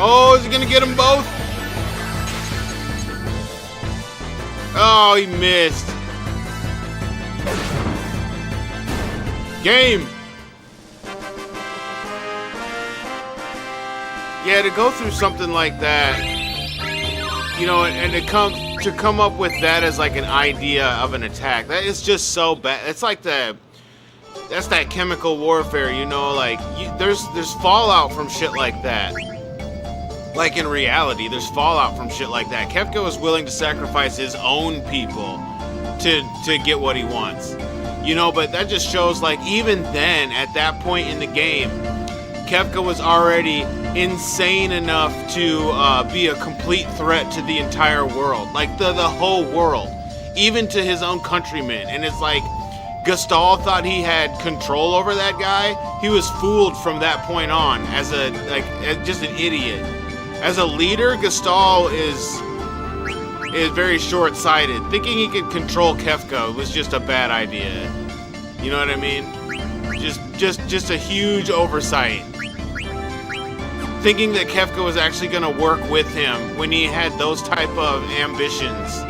Oh, is he gonna get them both? Oh, he missed. Game. Yeah, to go through something like that, you know, and to come up with that as like an idea of an attack, that is just so bad. It's like that's that chemical warfare, you know, like there's fallout from shit like that. Like in reality, there's fallout from shit like that. Kefka was willing to sacrifice his own people to get what he wants. You know, but that just shows, like, even then, at that point in the game, Kefka was already insane enough to be a complete threat to the entire world. Like, the whole world. Even to his own countrymen. And it's like, Gestahl thought he had control over that guy. He was fooled from that point on as just an idiot. As a leader, Gestahl is very short-sighted. Thinking he could control Kefka was just a bad idea. You know what I mean? Just a huge oversight. Thinking that Kefka was actually going to work with him when he had those type of ambitions.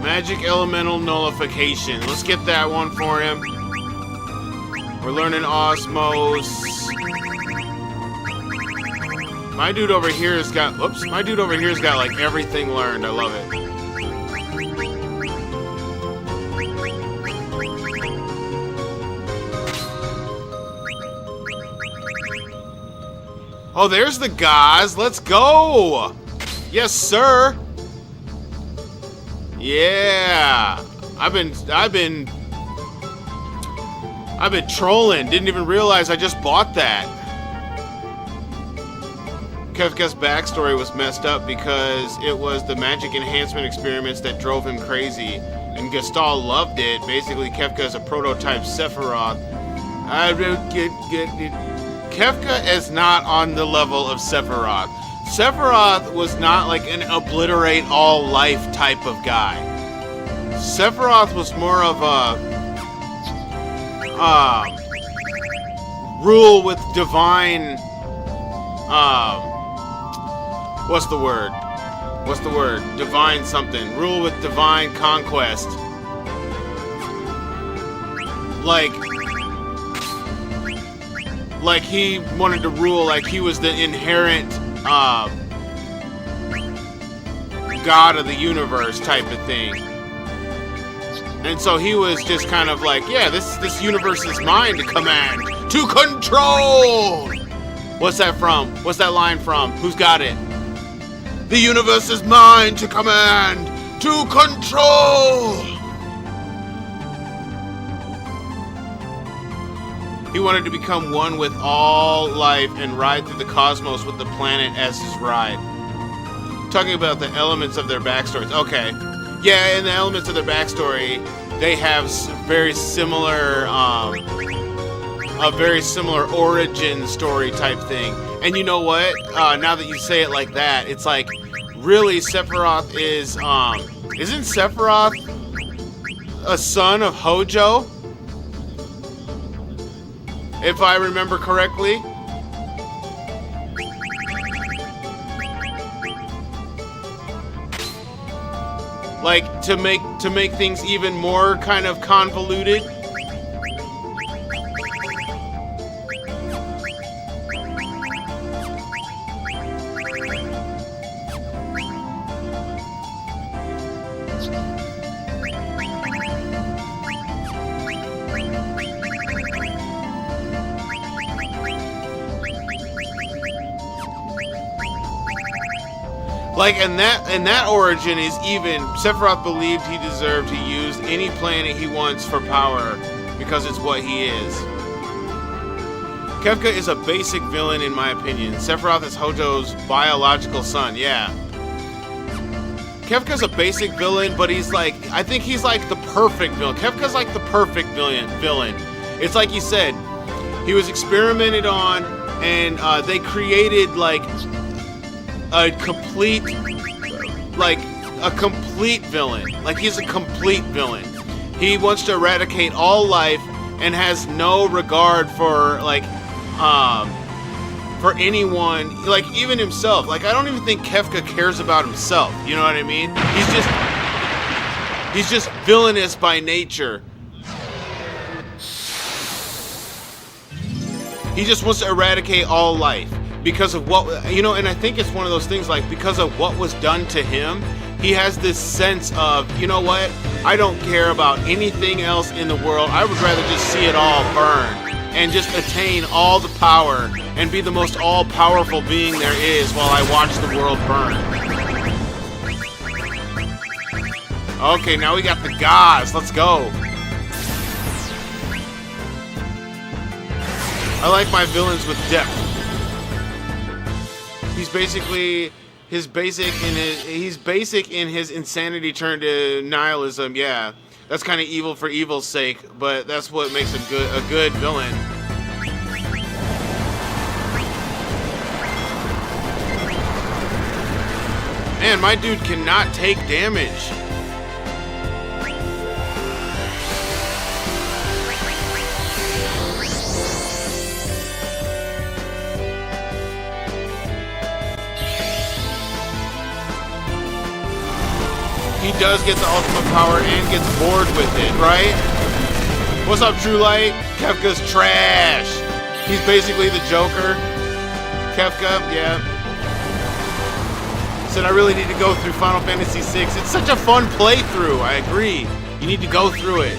Magic Elemental Nullification. Let's get that one for him. We're learning Osmos. My dude over here has got, my dude over here has got like everything learned. I love it. Oh, there's the guys. Let's go. Yes, sir. Yeah. I've been trolling. Didn't even realize I just bought that. Kefka's backstory was messed up because it was the magic enhancement experiments that drove him crazy. And Gestal loved it. Basically, Kefka is a prototype Sephiroth. I don't get it. Kefka is not on the level of Sephiroth. Sephiroth was not like an obliterate all life type of guy. Sephiroth was more of a rule with divine what's the word? Divine something. Rule with divine conquest. Like he wanted to rule, like he was the inherent god of the universe type of thing. And so he was just kind of like, yeah, this universe is mine to command, to control. What's that from? What's that line from? Who's got it? The universe is mine to command, to control. He wanted to become one with all life and ride through the cosmos with the planet as his ride. Talking about the elements of their backstories. Okay. Yeah, in the elements of their backstory, they have very similar, a very similar origin story type thing. And you know what? Now that you say it like that, it's like, really, Sephiroth is, isn't Sephiroth a son of Hojo? If I remember correctly. Like, to make things even more kind of convoluted. Like, and that origin is even, Sephiroth believed he deserved to use any planet he wants for power because it's what he is. Kefka is a basic villain in my opinion. Sephiroth is Hojo's biological son, yeah. Kefka's a basic villain, but he's like, I think he's like the perfect villain. Kefka's like the perfect villain. It's like you said, he was experimented on, and they created like a complete villain. Like, he's a complete villain. He wants to eradicate all life and has no regard for like for anyone, like even himself. Like, I don't even think Kefka cares about himself. You know what I mean? He's just villainous by nature. He just wants to eradicate all life. Because of what, you know, and I think it's one of those things, like, because of what was done to him, he has this sense of, you know what, I don't care about anything else in the world. I would rather just see it all burn and just attain all the power and be the most all-powerful being there is while I watch the world burn. Okay, now we got the gods. Let's go. I like my villains with depth. He's basically he's basic in his insanity turned to nihilism. Yeah, that's kind of evil for evil's sake, but that's what makes him a good villain. Man, my dude cannot take damage. He does get the ultimate power and gets bored with it, right? What's up, True Light? Kefka's trash. He's basically the Joker. Kefka, yeah. Said I really need to go through Final Fantasy VI. It's such a fun playthrough. I agree. You need to go through it.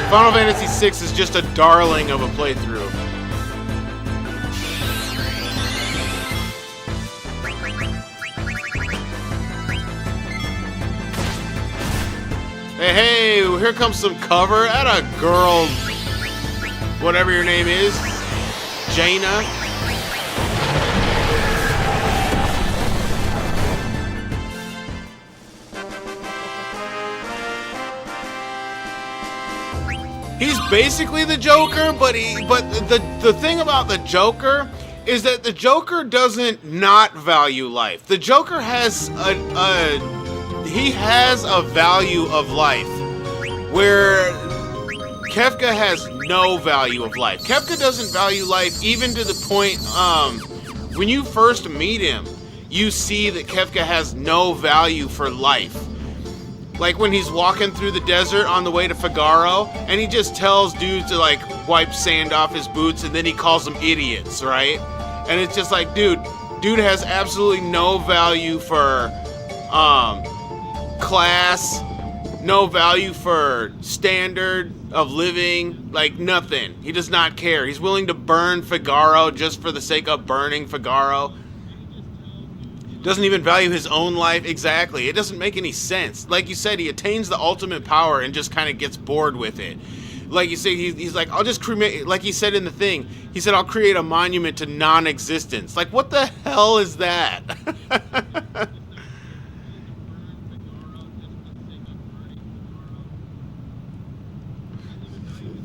Final Fantasy VI is just a darling of a playthrough. Hey, hey, here comes some cover. Atta girl, whatever your name is, Jaina. He's basically the Joker, but the thing about the Joker is that the Joker doesn't not value life. The Joker has he has a value of life where Kefka has no value of life. Kefka doesn't value life even to the point when you first meet him, you see that Kefka has no value for life. Like when he's walking through the desert on the way to Figaro, and he just tells dudes to like wipe sand off his boots, and then he calls them idiots, right? And it's just like, dude has absolutely no value for class, no value for standard of living, like nothing. He does not care. He's willing to burn Figaro just for the sake of burning Figaro. Doesn't even value his own life. Exactly. It doesn't make any sense. Like you said, he attains the ultimate power and just kind of gets bored with it. Like you say, he's like, I'll just create, like he said in the thing, he said, I'll create a monument to non-existence. Like, what the hell is that?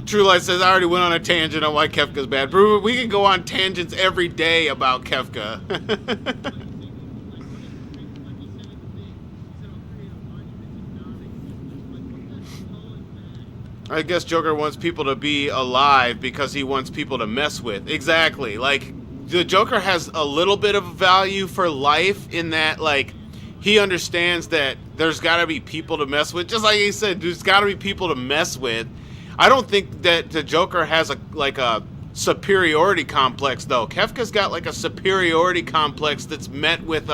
True Light says, I already went on a tangent on why Kefka's bad. We can go on tangents every day about Kefka. I guess Joker wants people to be alive because he wants people to mess with. Exactly. Like, the Joker has a little bit of value for life in that, like, he understands that there's got to be people to mess with. Just like he said, there's got to be people to mess with. I don't think that the Joker has a superiority complex, though. Kefka's got like a superiority complex that's met with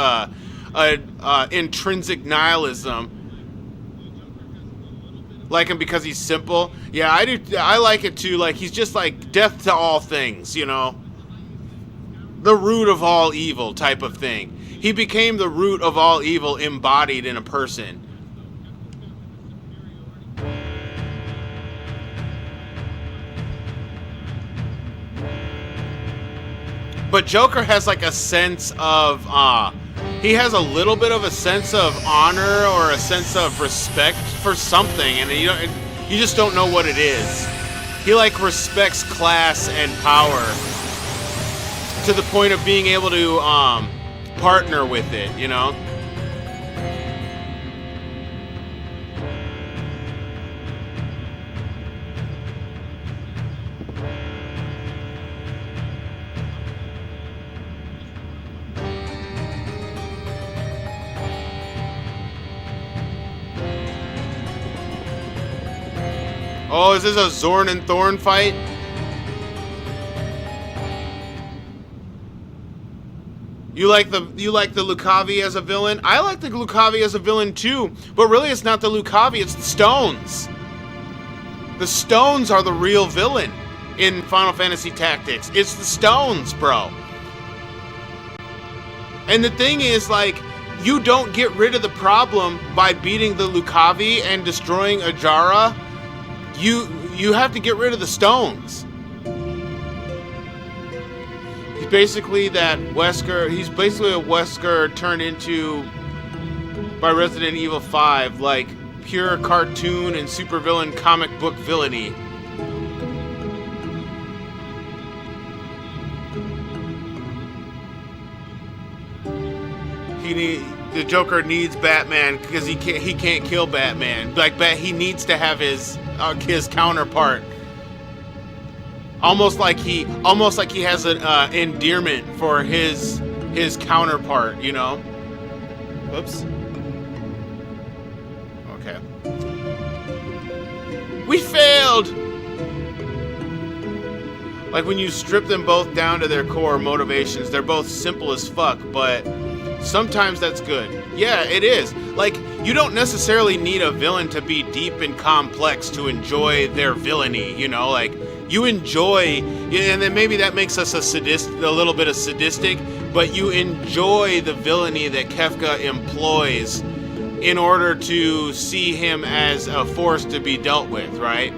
intrinsic nihilism. Like him because he's simple. Yeah, I do. I like it too. Like, he's just like death to all things, you know? The root of all evil type of thing. He became the root of all evil embodied in a person. But Joker has like a sense of, he has a little bit of a sense of honor or a sense of respect for something, and you just don't know what it is. He like respects class and power to the point of being able to partner with it, you know? Oh, is this a Zorn and Thorn fight? You like the Lucavi as a villain? I like the Lucavi as a villain too, but really it's not the Lucavi, it's the Stones. The Stones are the real villain in Final Fantasy Tactics. It's the Stones, bro. And the thing is, like, you don't get rid of the problem by beating the Lucavi and destroying Ajara. You have to get rid of the Stones. He's basically that Wesker. He's basically a Wesker turned into by Resident Evil 5, like pure cartoon and supervillain comic book villainy. The Joker needs Batman because he can't kill Batman. Like, he needs to have his counterpart. Almost like he has an endearment for his his counterpart, you know? Whoops. Okay. We failed! Like, when you strip them both down to their core motivations, they're both simple as fuck, but sometimes that's good. Yeah, it is. Like, you don't necessarily need a villain to be deep and complex to enjoy their villainy, you know? Like, you enjoy, and then maybe that makes us a little bit of sadistic, but you enjoy the villainy that Kefka employs in order to see him as a force to be dealt with, right?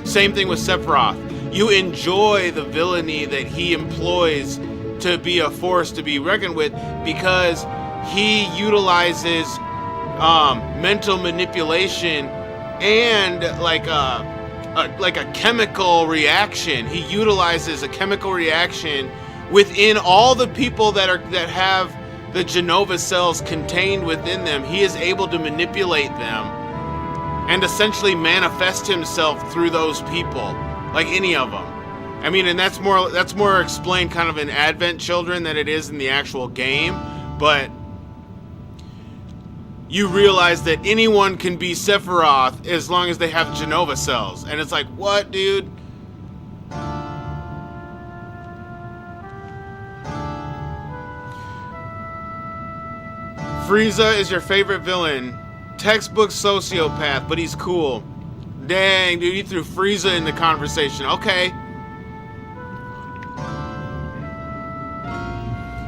Same thing with Sephiroth. You enjoy the villainy that he employs to be a force to be reckoned with because he utilizes mental manipulation and like a chemical reaction. He utilizes a chemical reaction within all the people that have the Genova cells contained within them. He is able to manipulate them and essentially manifest himself through those people, like any of them. I mean, and that's more explained kind of in Advent Children than it is in the actual game, but you realize that anyone can be Sephiroth as long as they have Genova cells. And it's like, what, dude? Frieza is your favorite villain. Textbook sociopath, but he's cool. Dang, dude, you threw Frieza in the conversation. Okay.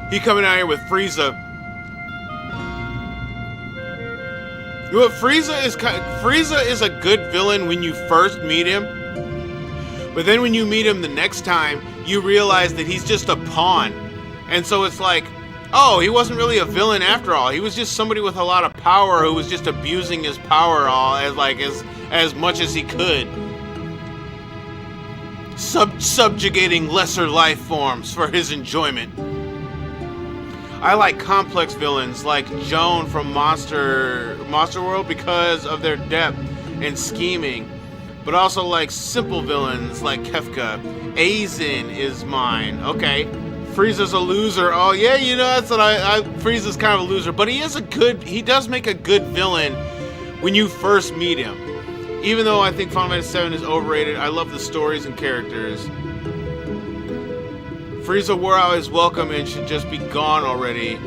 He coming out here with Frieza. You know what, Frieza is a good villain when you first meet him. But then when you meet him the next time, you realize that he's just a pawn. And so it's like, oh, he wasn't really a villain after all. He was just somebody with a lot of power who was just abusing his power as much as he could. Subjugating lesser life forms for his enjoyment. I like complex villains like Joan from Monster World because of their depth and scheming, but also like simple villains like Kefka. Aizen is mine. Okay. Frieza's a loser. Oh yeah, you know, that's what Frieza's kind of a loser, but he does make a good villain when you first meet him. Even though I think Final Fantasy VII is overrated, I love the stories and characters. Frieza wore out his welcome and should just be gone already.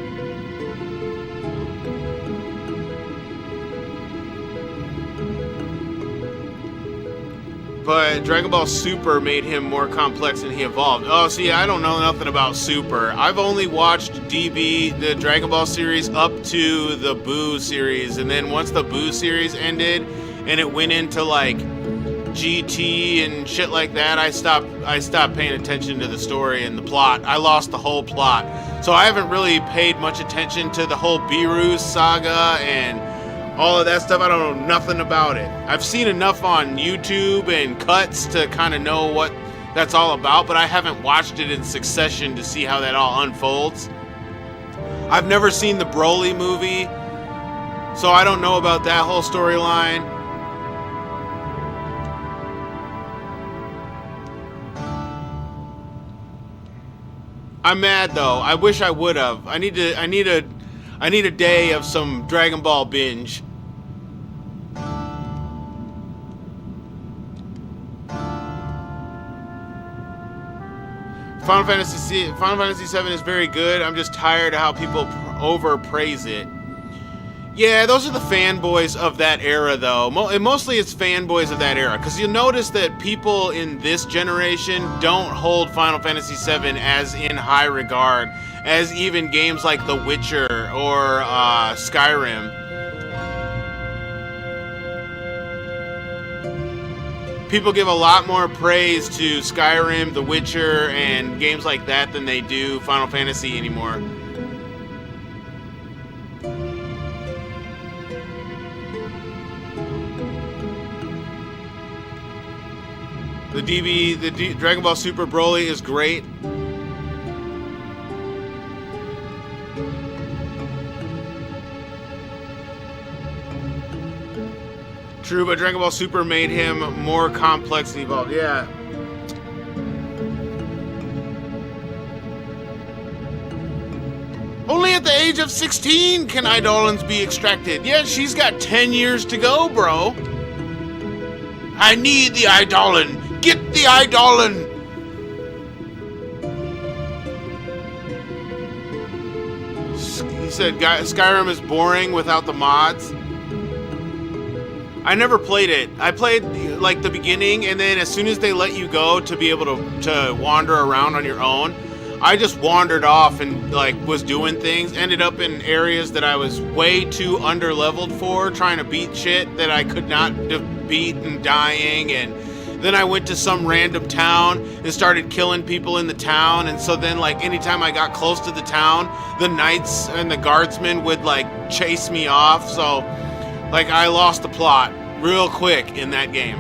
But Dragon Ball Super made him more complex and he evolved. Oh, see, I don't know nothing about Super. I've only watched DB, the Dragon Ball series, up to the Boo series. And then once the Boo series ended and it went into like GT and shit like that, I stopped paying attention to the story and the plot. I lost the whole plot. So I haven't really paid much attention to the whole Beerus saga and all of that stuff. I don't know nothing about it. I've seen enough on YouTube and cuts to kind of know what that's all about, but I haven't watched it in succession to see how that all unfolds. I've never seen the Broly movie, so I don't know about that whole storyline. I'm mad though. I wish I would have. I need a day of some Dragon Ball binge. Final Fantasy VII is very good. I'm just tired of how people overpraise it. Yeah, those are the fanboys of that era, though. Mostly it's fanboys of that era. Because you'll notice that people in this generation don't hold Final Fantasy VII as in high regard as even games like The Witcher or Skyrim. People give a lot more praise to Skyrim, The Witcher, and games like that than they do Final Fantasy anymore. The Dragon Ball Super Broly is great. True, but Dragon Ball Super made him more complex and evolved. Yeah. age of 16 can Eidolons be extracted. Yeah, she's got 10 years to go, bro. I need the Eidolon. Get the Eidolon. He said Skyrim is boring without the mods. I never played it. I played like the beginning, and then as soon as they let you go to be able to wander around on your own, I just wandered off and like was doing things. Ended up in areas that I was way too under-leveled for, trying to beat shit that I could not beat and dying. And then I went to some random town and started killing people in the town. And so then like anytime I got close to the town, the knights and the guardsmen would like chase me off. So like I lost the plot real quick in that game.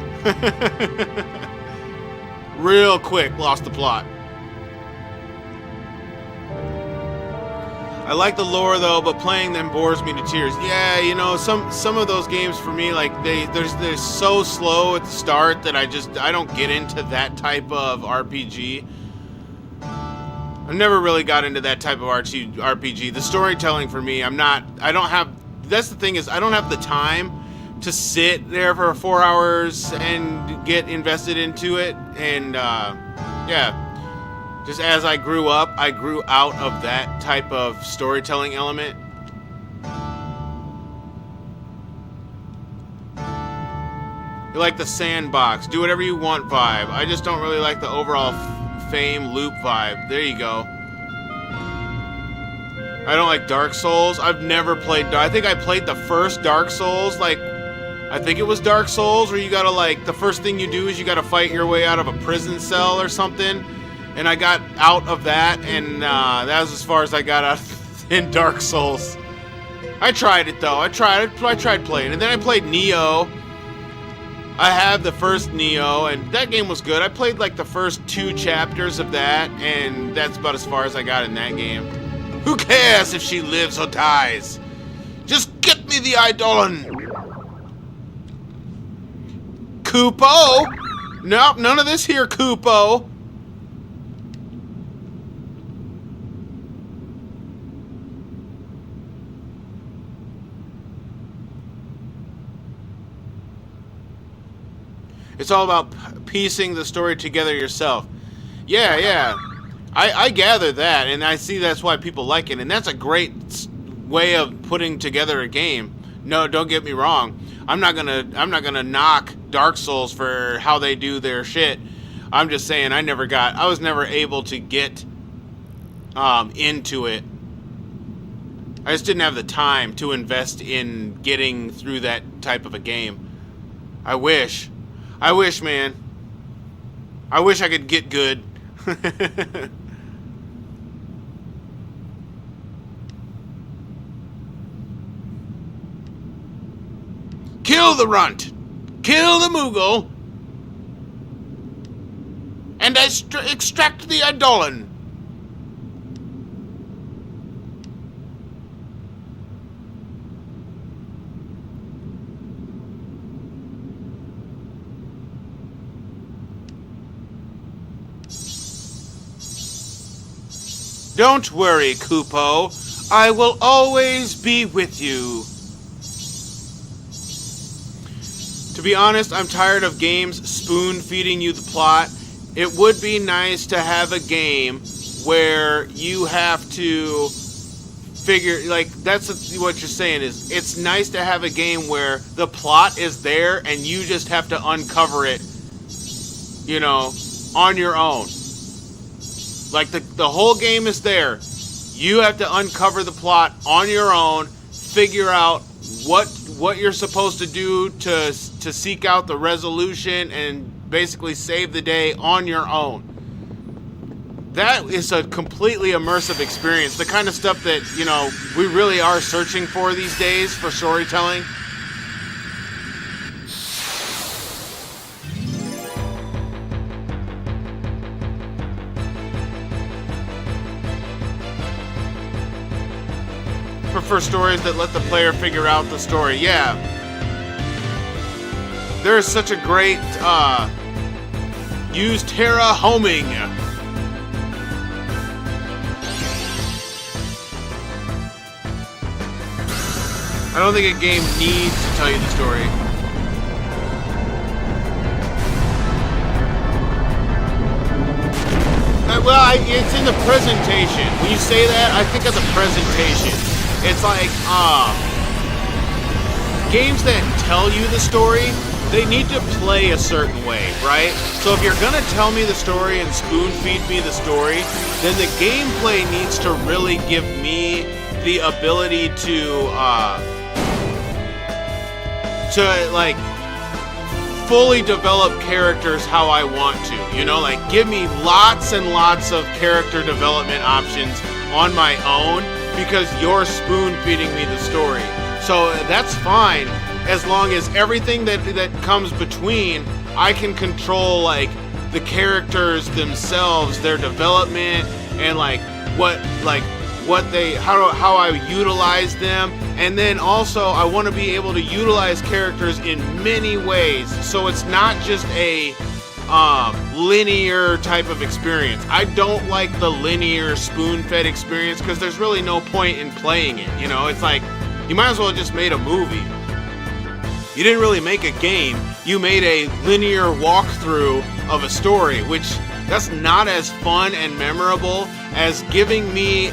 Real quick, lost the plot. I like the lore though, but playing them bores me to tears. Yeah, you know, some of those games for me, like they're so slow at the start that I don't get into that type of RPG. I've never really got into that type of RPG. The storytelling for me, that's the thing is I don't have the time to sit there for 4 hours and get invested into it. And yeah. Just as I grew up, I grew out of that type of storytelling element. You like the sandbox, do whatever you want vibe. I just don't really like the overall fame loop vibe. There you go. I don't like Dark Souls. I've never played. I think I played the first Dark Souls, like, I think it was Dark Souls, where you gotta like, the first thing you do is you gotta fight your way out of a prison cell or something. And I got out of that, and that was as far as I got out in Dark Souls. I tried it though. I tried playing it. And then I played Neo. I have the first Neo, and that game was good. I played like the first 2 chapters of that, and that's about as far as I got in that game. Who cares if she lives or dies? Just get me the Eidolon. Kupo? Nope, none of this here, Kupo. It's all about piecing the story together yourself. Yeah. I gather that, and I see that's why people like it, and that's a great way of putting together a game. No, don't get me wrong. I'm not gonna knock Dark Souls for how they do their shit. I'm just saying I was never able to get into it. I just didn't have the time to invest in getting through that type of a game. I wish, man. I wish I could get good. Kill the runt. Kill the Moogle. And extract the Eidolon. Don't worry, Kupo. I will always be with you. To be honest, I'm tired of games spoon-feeding you the plot. It would be nice to have a game where you have to figure, like, that's what you're saying is, it's nice to have a game where the plot is there and you just have to uncover it, you know, on your own. Like, the whole game is there. You have to uncover the plot on your own, figure out what you're supposed to do to seek out the resolution and basically save the day on your own. That is a completely immersive experience. The kind of stuff that, you know, we really are searching for these days for storytelling. Prefer stories that let the player figure out the story. Yeah. There is such a great use Terra homing. I don't think a game needs to tell you the story. It's in the presentation. When you say that, I think of the presentation. It's like, games that tell you the story, they need to play a certain way, right? So if you're gonna tell me the story and spoon feed me the story, then the gameplay needs to really give me the ability to like fully develop characters how I want to, you know, like give me lots and lots of character development options on my own because you're spoon feeding me the story. So that's fine as long as everything that comes between I can control, like the characters themselves, their development, and how I utilize them. And then also I want to be able to utilize characters in many ways, so it's not just a linear type of experience. I don't like the linear spoon-fed experience because there's really no point in playing it, you know? It's like, you might as well have just made a movie. You didn't really make a game, you made a linear walkthrough of a story, which that's not as fun and memorable as giving me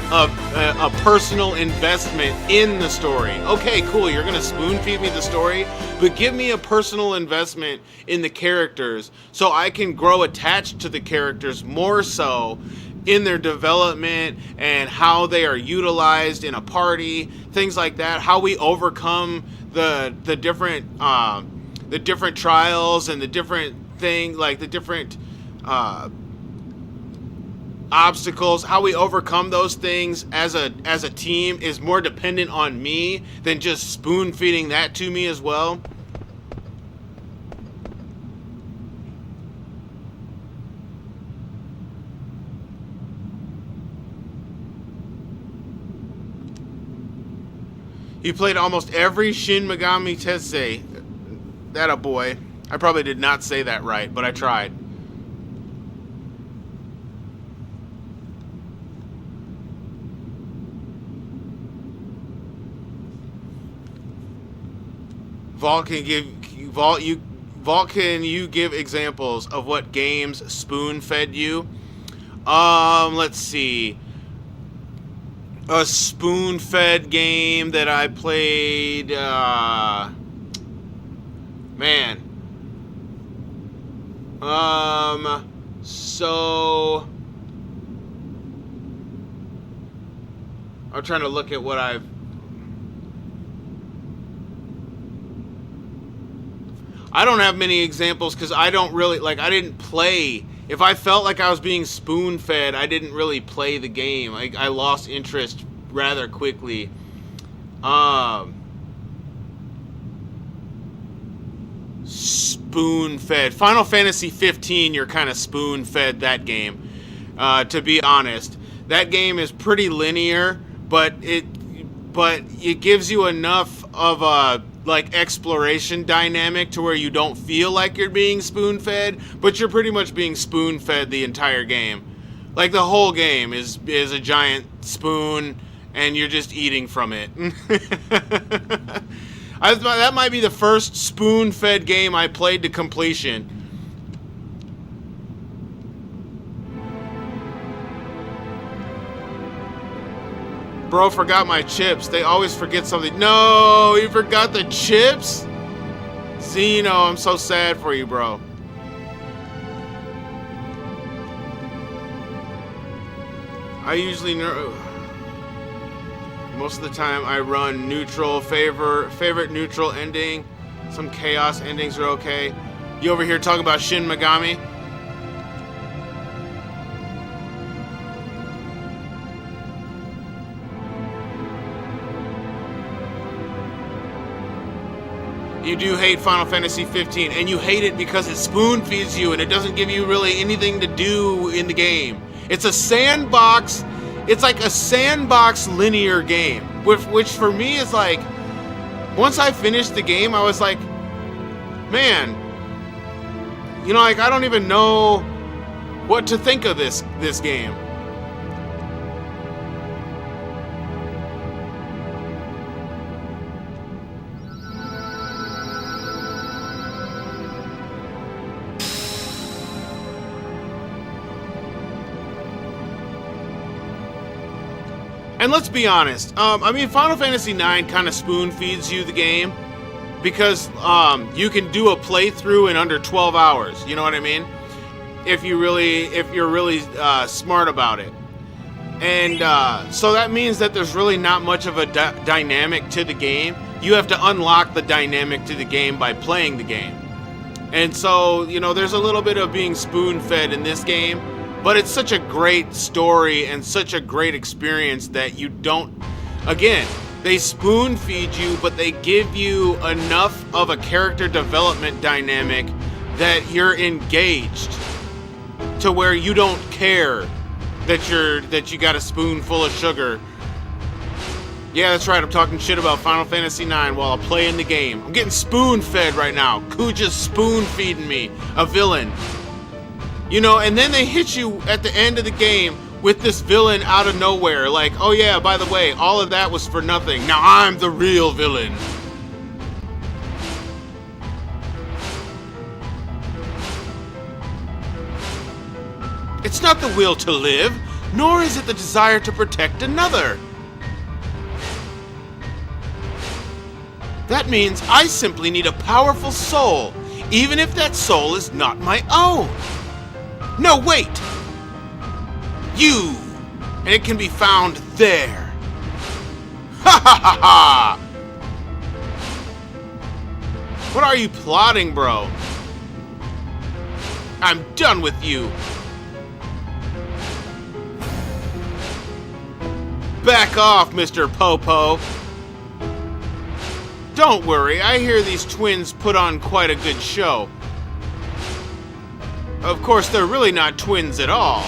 a personal investment in the story. Okay, cool, you're gonna spoon feed me the story, but give me a personal investment in the characters so I can grow attached to the characters more so in their development and how they are utilized in a party, things like that, how we overcome the different trials and the different things, like the different obstacles, how we overcome those things as a team is more dependent on me than just spoon feeding that to me as well. You played almost every Shin Megami Tensei. That a boy. I probably did not say that right, but I tried. Vault, can you give examples of what games spoon fed you? Let's see. A spoon fed game that I played, man. So I'm trying to look at what I don't have many examples because I don't really, like, I didn't play. If I felt like I was being spoon-fed, I didn't really play the game. I lost interest rather quickly. Spoon-fed. Final Fantasy 15, you're kind of spoon-fed that game, to be honest. That game is pretty linear, but it gives you enough of a exploration dynamic to where you don't feel like you're being spoon-fed, but you're pretty much being spoon-fed the entire game. Like, the whole game is a giant spoon, and you're just eating from it. That might be the first spoon-fed game I played to completion. Bro forgot my chips. They always forget something. No, you forgot the chips? Zeno, I'm so sad for you, bro. I usually most of the time I run neutral, favorite neutral ending. Some chaos endings are okay. You over here talking about Shin Megami? You do hate Final Fantasy 15, and you hate it because it spoon feeds you and it doesn't give you really anything to do in the game. It's a sandbox. It's like a sandbox linear game, which for me is like, once I finished the game, I was like, man, you know, like, I don't even know what to think of this game. And let's be honest, I mean, Final Fantasy IX kind of spoon feeds you the game because you can do a playthrough in under 12 hours. You know what I mean? If you're really smart about it. And so that means that there's really not much of a dynamic to the game. You have to unlock the dynamic to the game by playing the game. And so, you know, there's a little bit of being spoon-fed in this game, but it's such a great story and such a great experience that you don't... Again, they spoon-feed you, but they give you enough of a character development dynamic that you're engaged to where you don't care that you got a spoonful of sugar. Yeah, that's right, I'm talking shit about Final Fantasy IX while I'm playing the game. I'm getting spoon-fed right now. Kuja's spoon-feeding me, a villain. You know, and then they hit you at the end of the game with this villain out of nowhere. Like, oh yeah, by the way, all of that was for nothing. Now I'm the real villain. It's not the will to live, nor is it the desire to protect another. That means I simply need a powerful soul, even if that soul is not my own. No, wait! You! And it can be found there. Ha ha ha ha! What are you plotting, bro? I'm done with you. Back off, Mr. Popo. Don't worry, I hear these twins put on quite a good show. Of course, they're really not twins at all.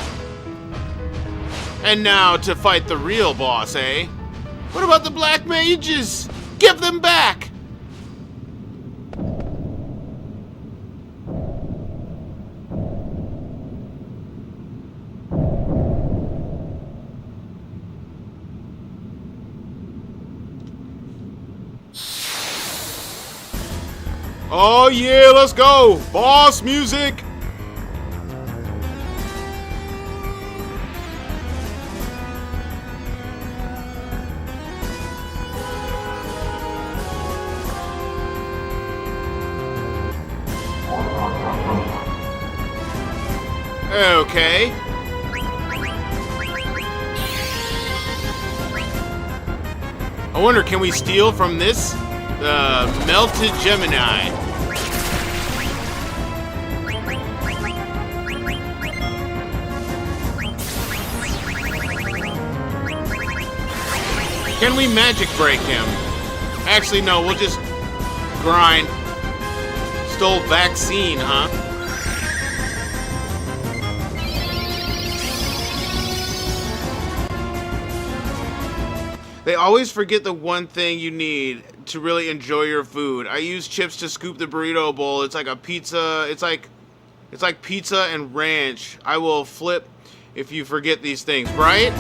And now to fight the real boss, eh? What about the black mages? Give them back! Oh yeah, let's go! Boss music! Okay. I wonder, can we steal from this? The Melted Gemini. Can we magic break him? Actually, no, we'll just grind. Stole vaccine, huh? They always forget the one thing you need to really enjoy your food. I use chips to scoop the burrito bowl. It's like a pizza. It's like pizza and ranch. I will flip if you forget these things, right?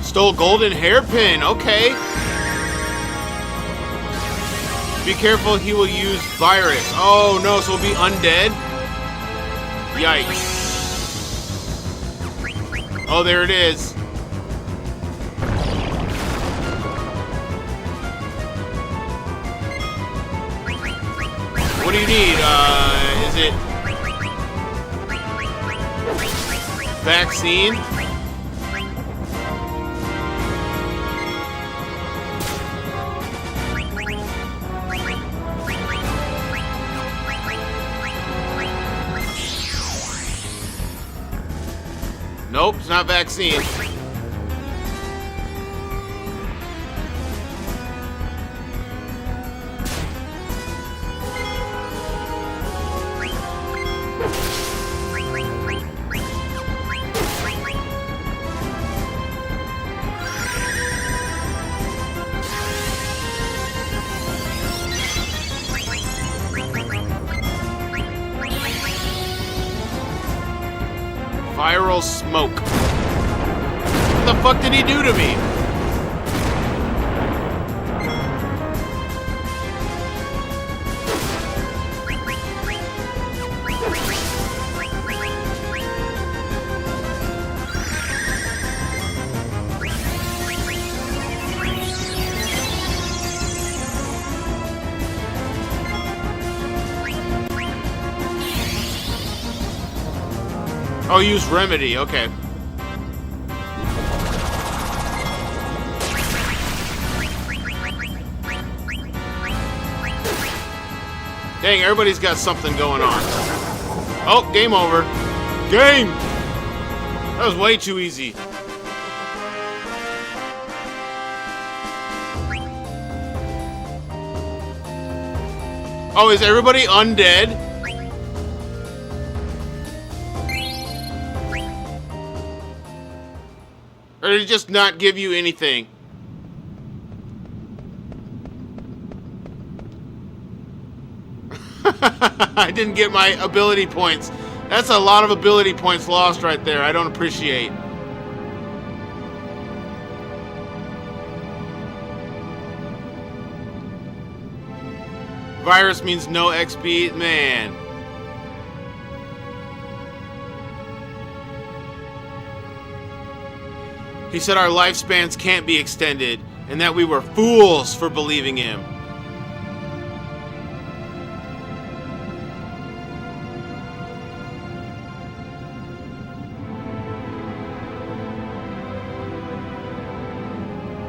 Stole golden hairpin, okay. Be careful, he will use virus. Oh no, so we'll be undead? Yikes. Oh, there it is. What do you need? Is it vaccine? Nope, it's not vaccine. Viral smoke. fuck did he do to me? Oh, use remedy, okay. Dang, everybody's got something going on. Oh, game over. Game! That was way too easy. Oh, is everybody undead? Or did it just not give you anything? I didn't get my ability points. That's a lot of ability points lost right there. I don't appreciate. Virus means no XP. Man. He said our lifespans can't be extended, and that we were fools for believing him.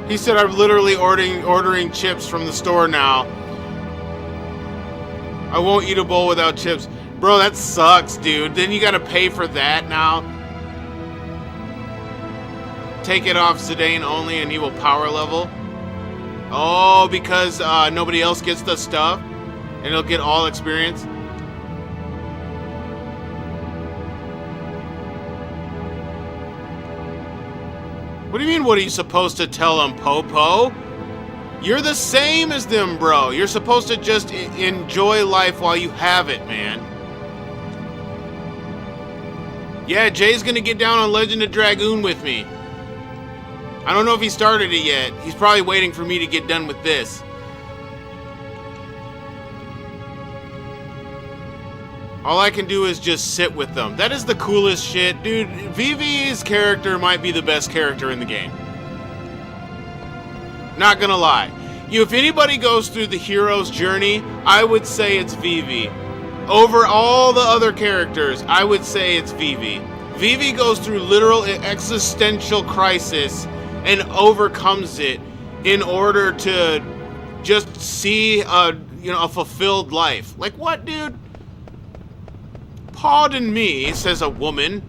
He said I'm literally ordering chips from the store now. I won't eat a bowl without chips. Bro, that sucks, dude. Then you gotta pay for that now. Take it off Zidane only and he will power level. Oh, because nobody else gets the stuff and he'll get all experience. What do you mean, what are you supposed to tell them, Popo? You're the same as them, bro. You're supposed to just enjoy life while you have it, man. Yeah, Jay's gonna get down on Legend of Dragoon with me. I don't know if he started it yet. He's probably waiting for me to get done with this. All I can do is just sit with them. That is the coolest shit. Dude, Vivi's character might be the best character in the game. Not gonna lie. If anybody goes through the hero's journey, I would say it's Vivi. Over all the other characters, I would say it's Vivi. Vivi goes through literal existential crisis and overcomes it in order to just see a fulfilled life. Like what, dude? Pardon me, says a woman.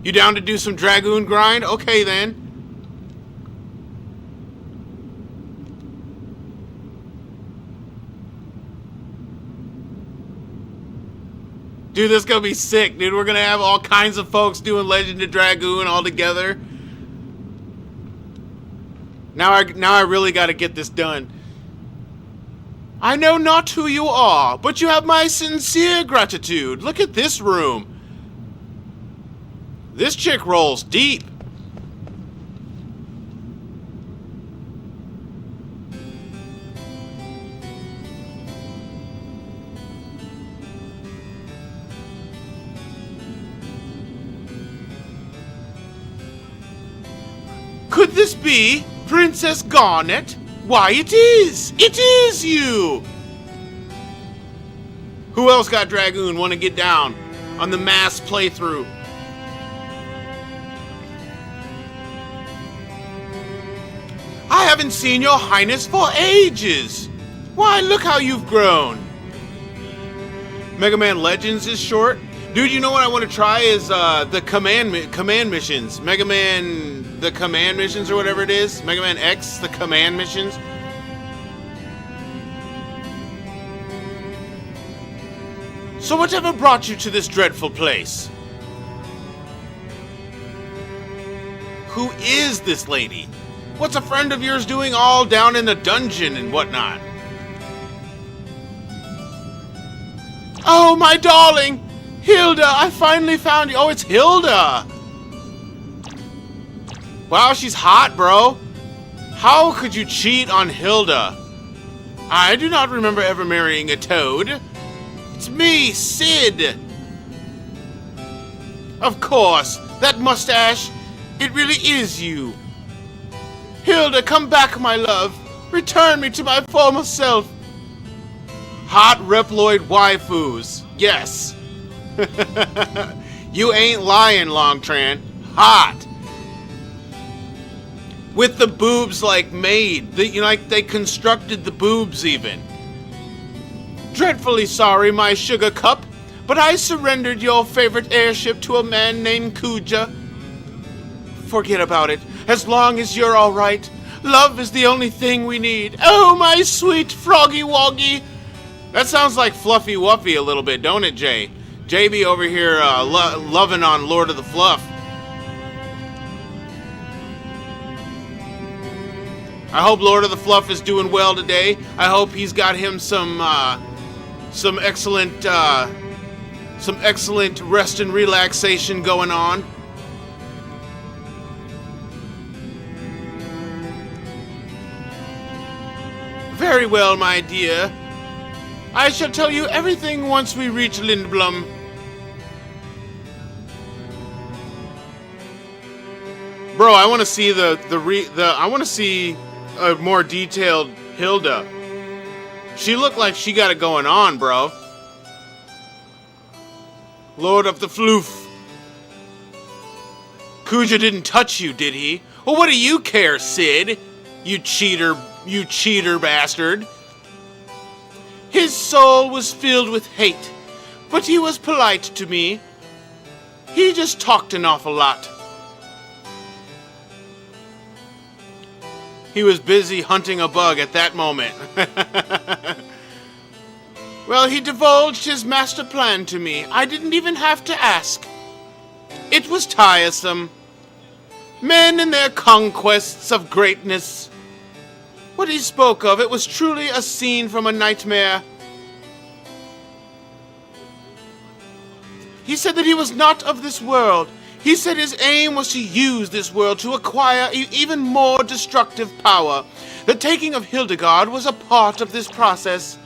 You down to do some Dragoon grind? Okay then. Dude, this is gonna be sick, dude. We're gonna have all kinds of folks doing Legend of Dragoon all together. Now I really gotta get this done. I know not who you are, but you have my sincere gratitude. Look at this room. This chick rolls deep. Could this be Princess Garnet? Why, it is! It is you! Who else got Dragoon? Want to get down on the mass playthrough? I haven't seen your highness for ages! Why, look how you've grown! Mega Man Legends is short. Dude, you know what I want to try is the command missions. Mega Man, the command missions or whatever it is. Mega Man X, the command missions. So whatever brought you to this dreadful place? Who is this lady? What's a friend of yours doing all down in the dungeon and whatnot? Oh, my darling! Hilda, I finally found you. Oh, it's Hilda. Wow, she's hot, bro. How could you cheat on Hilda? I do not remember ever marrying a toad. It's me, Sid. Of course, that mustache, it really is you. Hilda, come back, my love. Return me to my former self. Hot Reploid waifus. Yes. You ain't lying, Longtran. Hot. With the boobs like made. Like they constructed the boobs even. Dreadfully sorry, my sugar cup, but I surrendered your favorite airship to a man named Kuja. Forget about it. As long as you're all right. Love is the only thing we need. Oh, my sweet froggy woggy. That sounds like Fluffy Wuffy a little bit, don't it, Jay? JB over here loving on Lord of the Fluff. I hope Lord of the Fluff is doing well today. I hope he's got him some excellent rest and relaxation going on. Very well, my dear. I shall tell you everything once we reach Lindblom. Bro, I want to see I want to see a more detailed Hilda. She looked like she got it going on, bro. Lord of the Floof. Kuja didn't touch you, did he? Well, what do you care, Sid? You cheater bastard. His soul was filled with hate, but he was polite to me. He just talked an awful lot. He was busy hunting a bug at that moment. Well, he divulged his master plan to me. I didn't even have to ask. It was tiresome. Men and their conquests of greatness. What he spoke of, it was truly a scene from a nightmare. He said that he was not of this world. He said his aim was to use this world to acquire even more destructive power. The taking of Hildegard was a part of this process.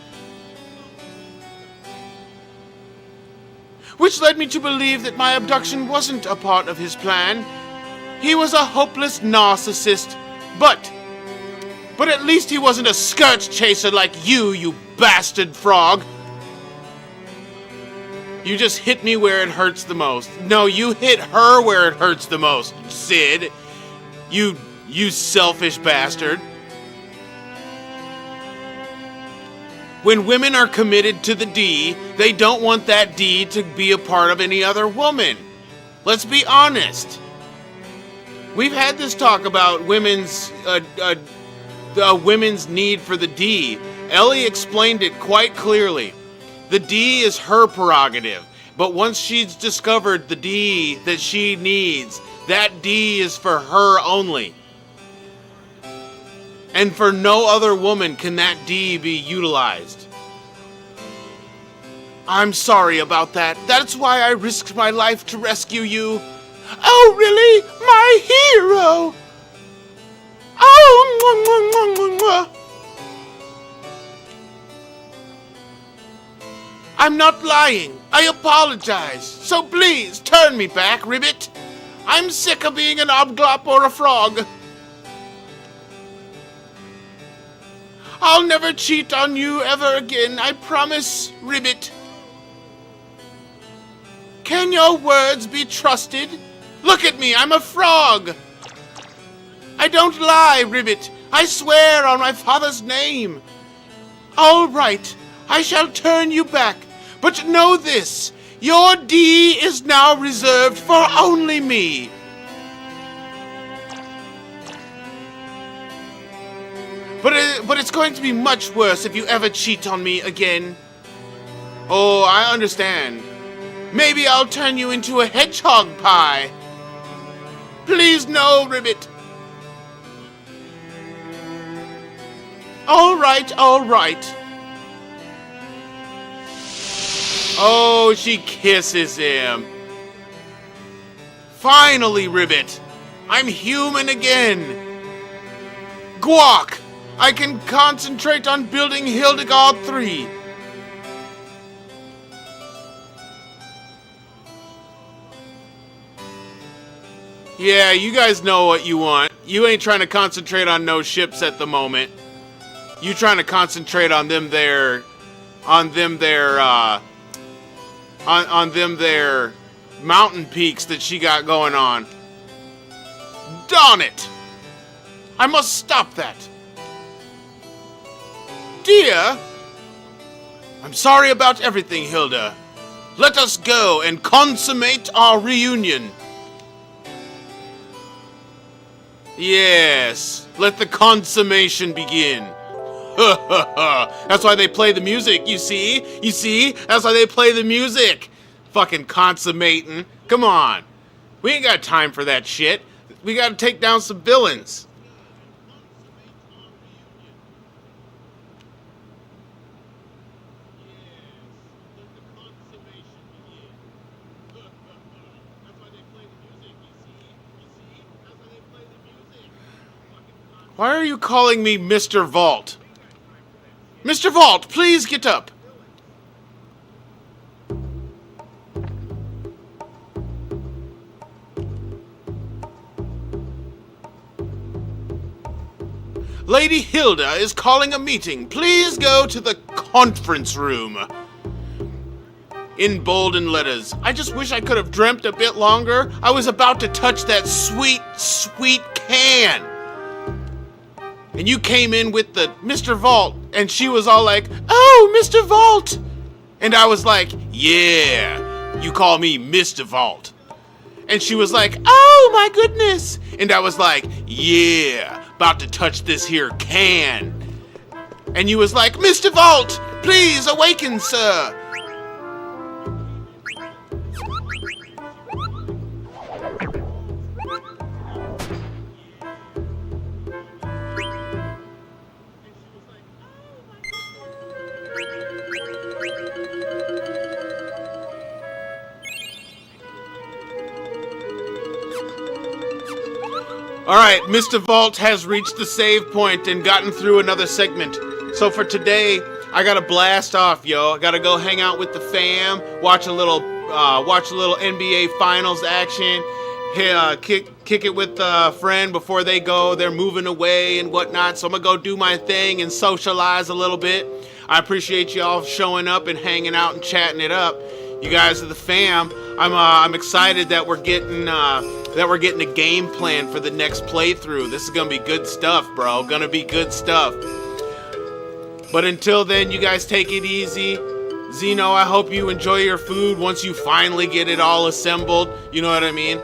Which led me to believe that my abduction wasn't a part of his plan. He was a hopeless narcissist, but at least he wasn't a skirt chaser like you bastard frog. You just hit me where it hurts the most. No, you hit her where it hurts the most, Sid. You selfish bastard. When women are committed to the D, they don't want that D to be a part of any other woman. Let's be honest. We've had this talk about women's need for the D. Ellie explained it quite clearly. The D is her prerogative, but once she's discovered the D that she needs, that D is for her only. And for no other woman can that D be utilized. I'm sorry about that. That's why I risked my life to rescue you. Oh, really? My hero! Oh, mwah, mwah, mwah, mwah. I'm not lying. I apologize. So please, turn me back, Ribbit. I'm sick of being an obglop or a frog. I'll never cheat on you ever again, I promise, Ribbit. Can your words be trusted? Look at me, I'm a frog. I don't lie, Ribbit. I swear on my father's name. All right, I shall turn you back. But know this, your D is now reserved for only me. But it's going to be much worse if you ever cheat on me again. Oh, I understand. Maybe I'll turn you into a hedgehog pie. Please no, Ribbit. All right, all right. Oh, she kisses him. Finally, Ribbit. I'm human again. Guac, I can concentrate on building Hildegard 3. Yeah, you guys know what you want. You ain't trying to concentrate on no ships at the moment. You trying to concentrate on them there, on them there mountain peaks that she got going on. Darn it! I must stop that. Dear, I'm sorry about everything, Hilda. Let us go and consummate our reunion. Yes, let the consummation begin. That's why they play the music, you see? You see? That's why they play the music. Fucking consummating. Come on. We ain't got time for that shit. We gotta take down some villains. Why are you calling me Mr. Vault? Mr. Vault, please get up. Lady Hilda is calling a meeting. Please go to the conference room. In bolden letters. I just wish I could have dreamt a bit longer. I was about to touch that sweet, sweet can. And you came in with the Mr. Vault, and she was all like, oh, Mr. Vault. And I was like, yeah, you call me Mr. Vault. And she was like, oh my goodness. And I was like, yeah, about to touch this here can. And you was like, Mr. Vault, please awaken, sir. Alright, Mr. Vault has reached the save point and gotten through another segment. So for today, I gotta blast off, yo. I gotta go hang out with the fam, watch a little NBA Finals action, kick it with a friend before they go. They're moving away and whatnot, so I'm gonna go do my thing and socialize a little bit. I appreciate y'all showing up and hanging out and chatting it up. You guys are the fam. I'm excited that we're getting a game plan for the next playthrough. This is gonna be good stuff, bro. Gonna be good stuff. But until then, you guys take it easy. Zeno, I hope you enjoy your food once you finally get it all assembled. You know what I mean?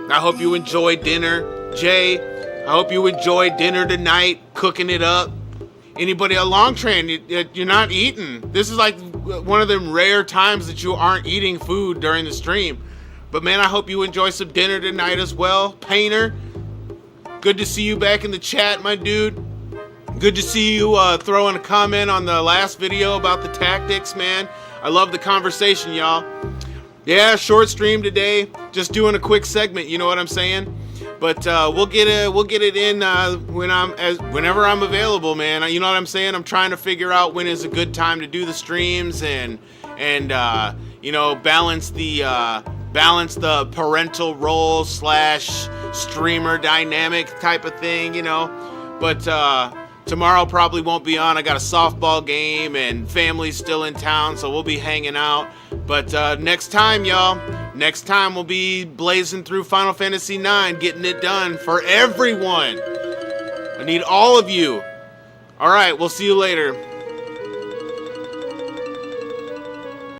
I hope you enjoy dinner. Jay, I hope you enjoy dinner tonight, cooking it up. Anybody at Long Train, you're not eating. This is like one of them rare times that you aren't eating food during the stream. But man, I hope you enjoy some dinner tonight as well. Painter, good to see you back in the chat, my dude. Good to see you throwing a comment on the last video about the tactics, man. I love the conversation, y'all. Yeah, short stream today. Just doing a quick segment, you know what I'm saying? But we'll get it in whenever I'm available, man. You know what I'm saying? I'm trying to figure out when is a good time to do the streams and you know, balance the parental role / streamer dynamic type of thing, you know. But tomorrow probably won't be on. I got a softball game and family's still in town, so we'll be hanging out. But next time, y'all, next time we'll be blazing through Final Fantasy IX, getting it done for everyone. I need all of you. All right, we'll see you later.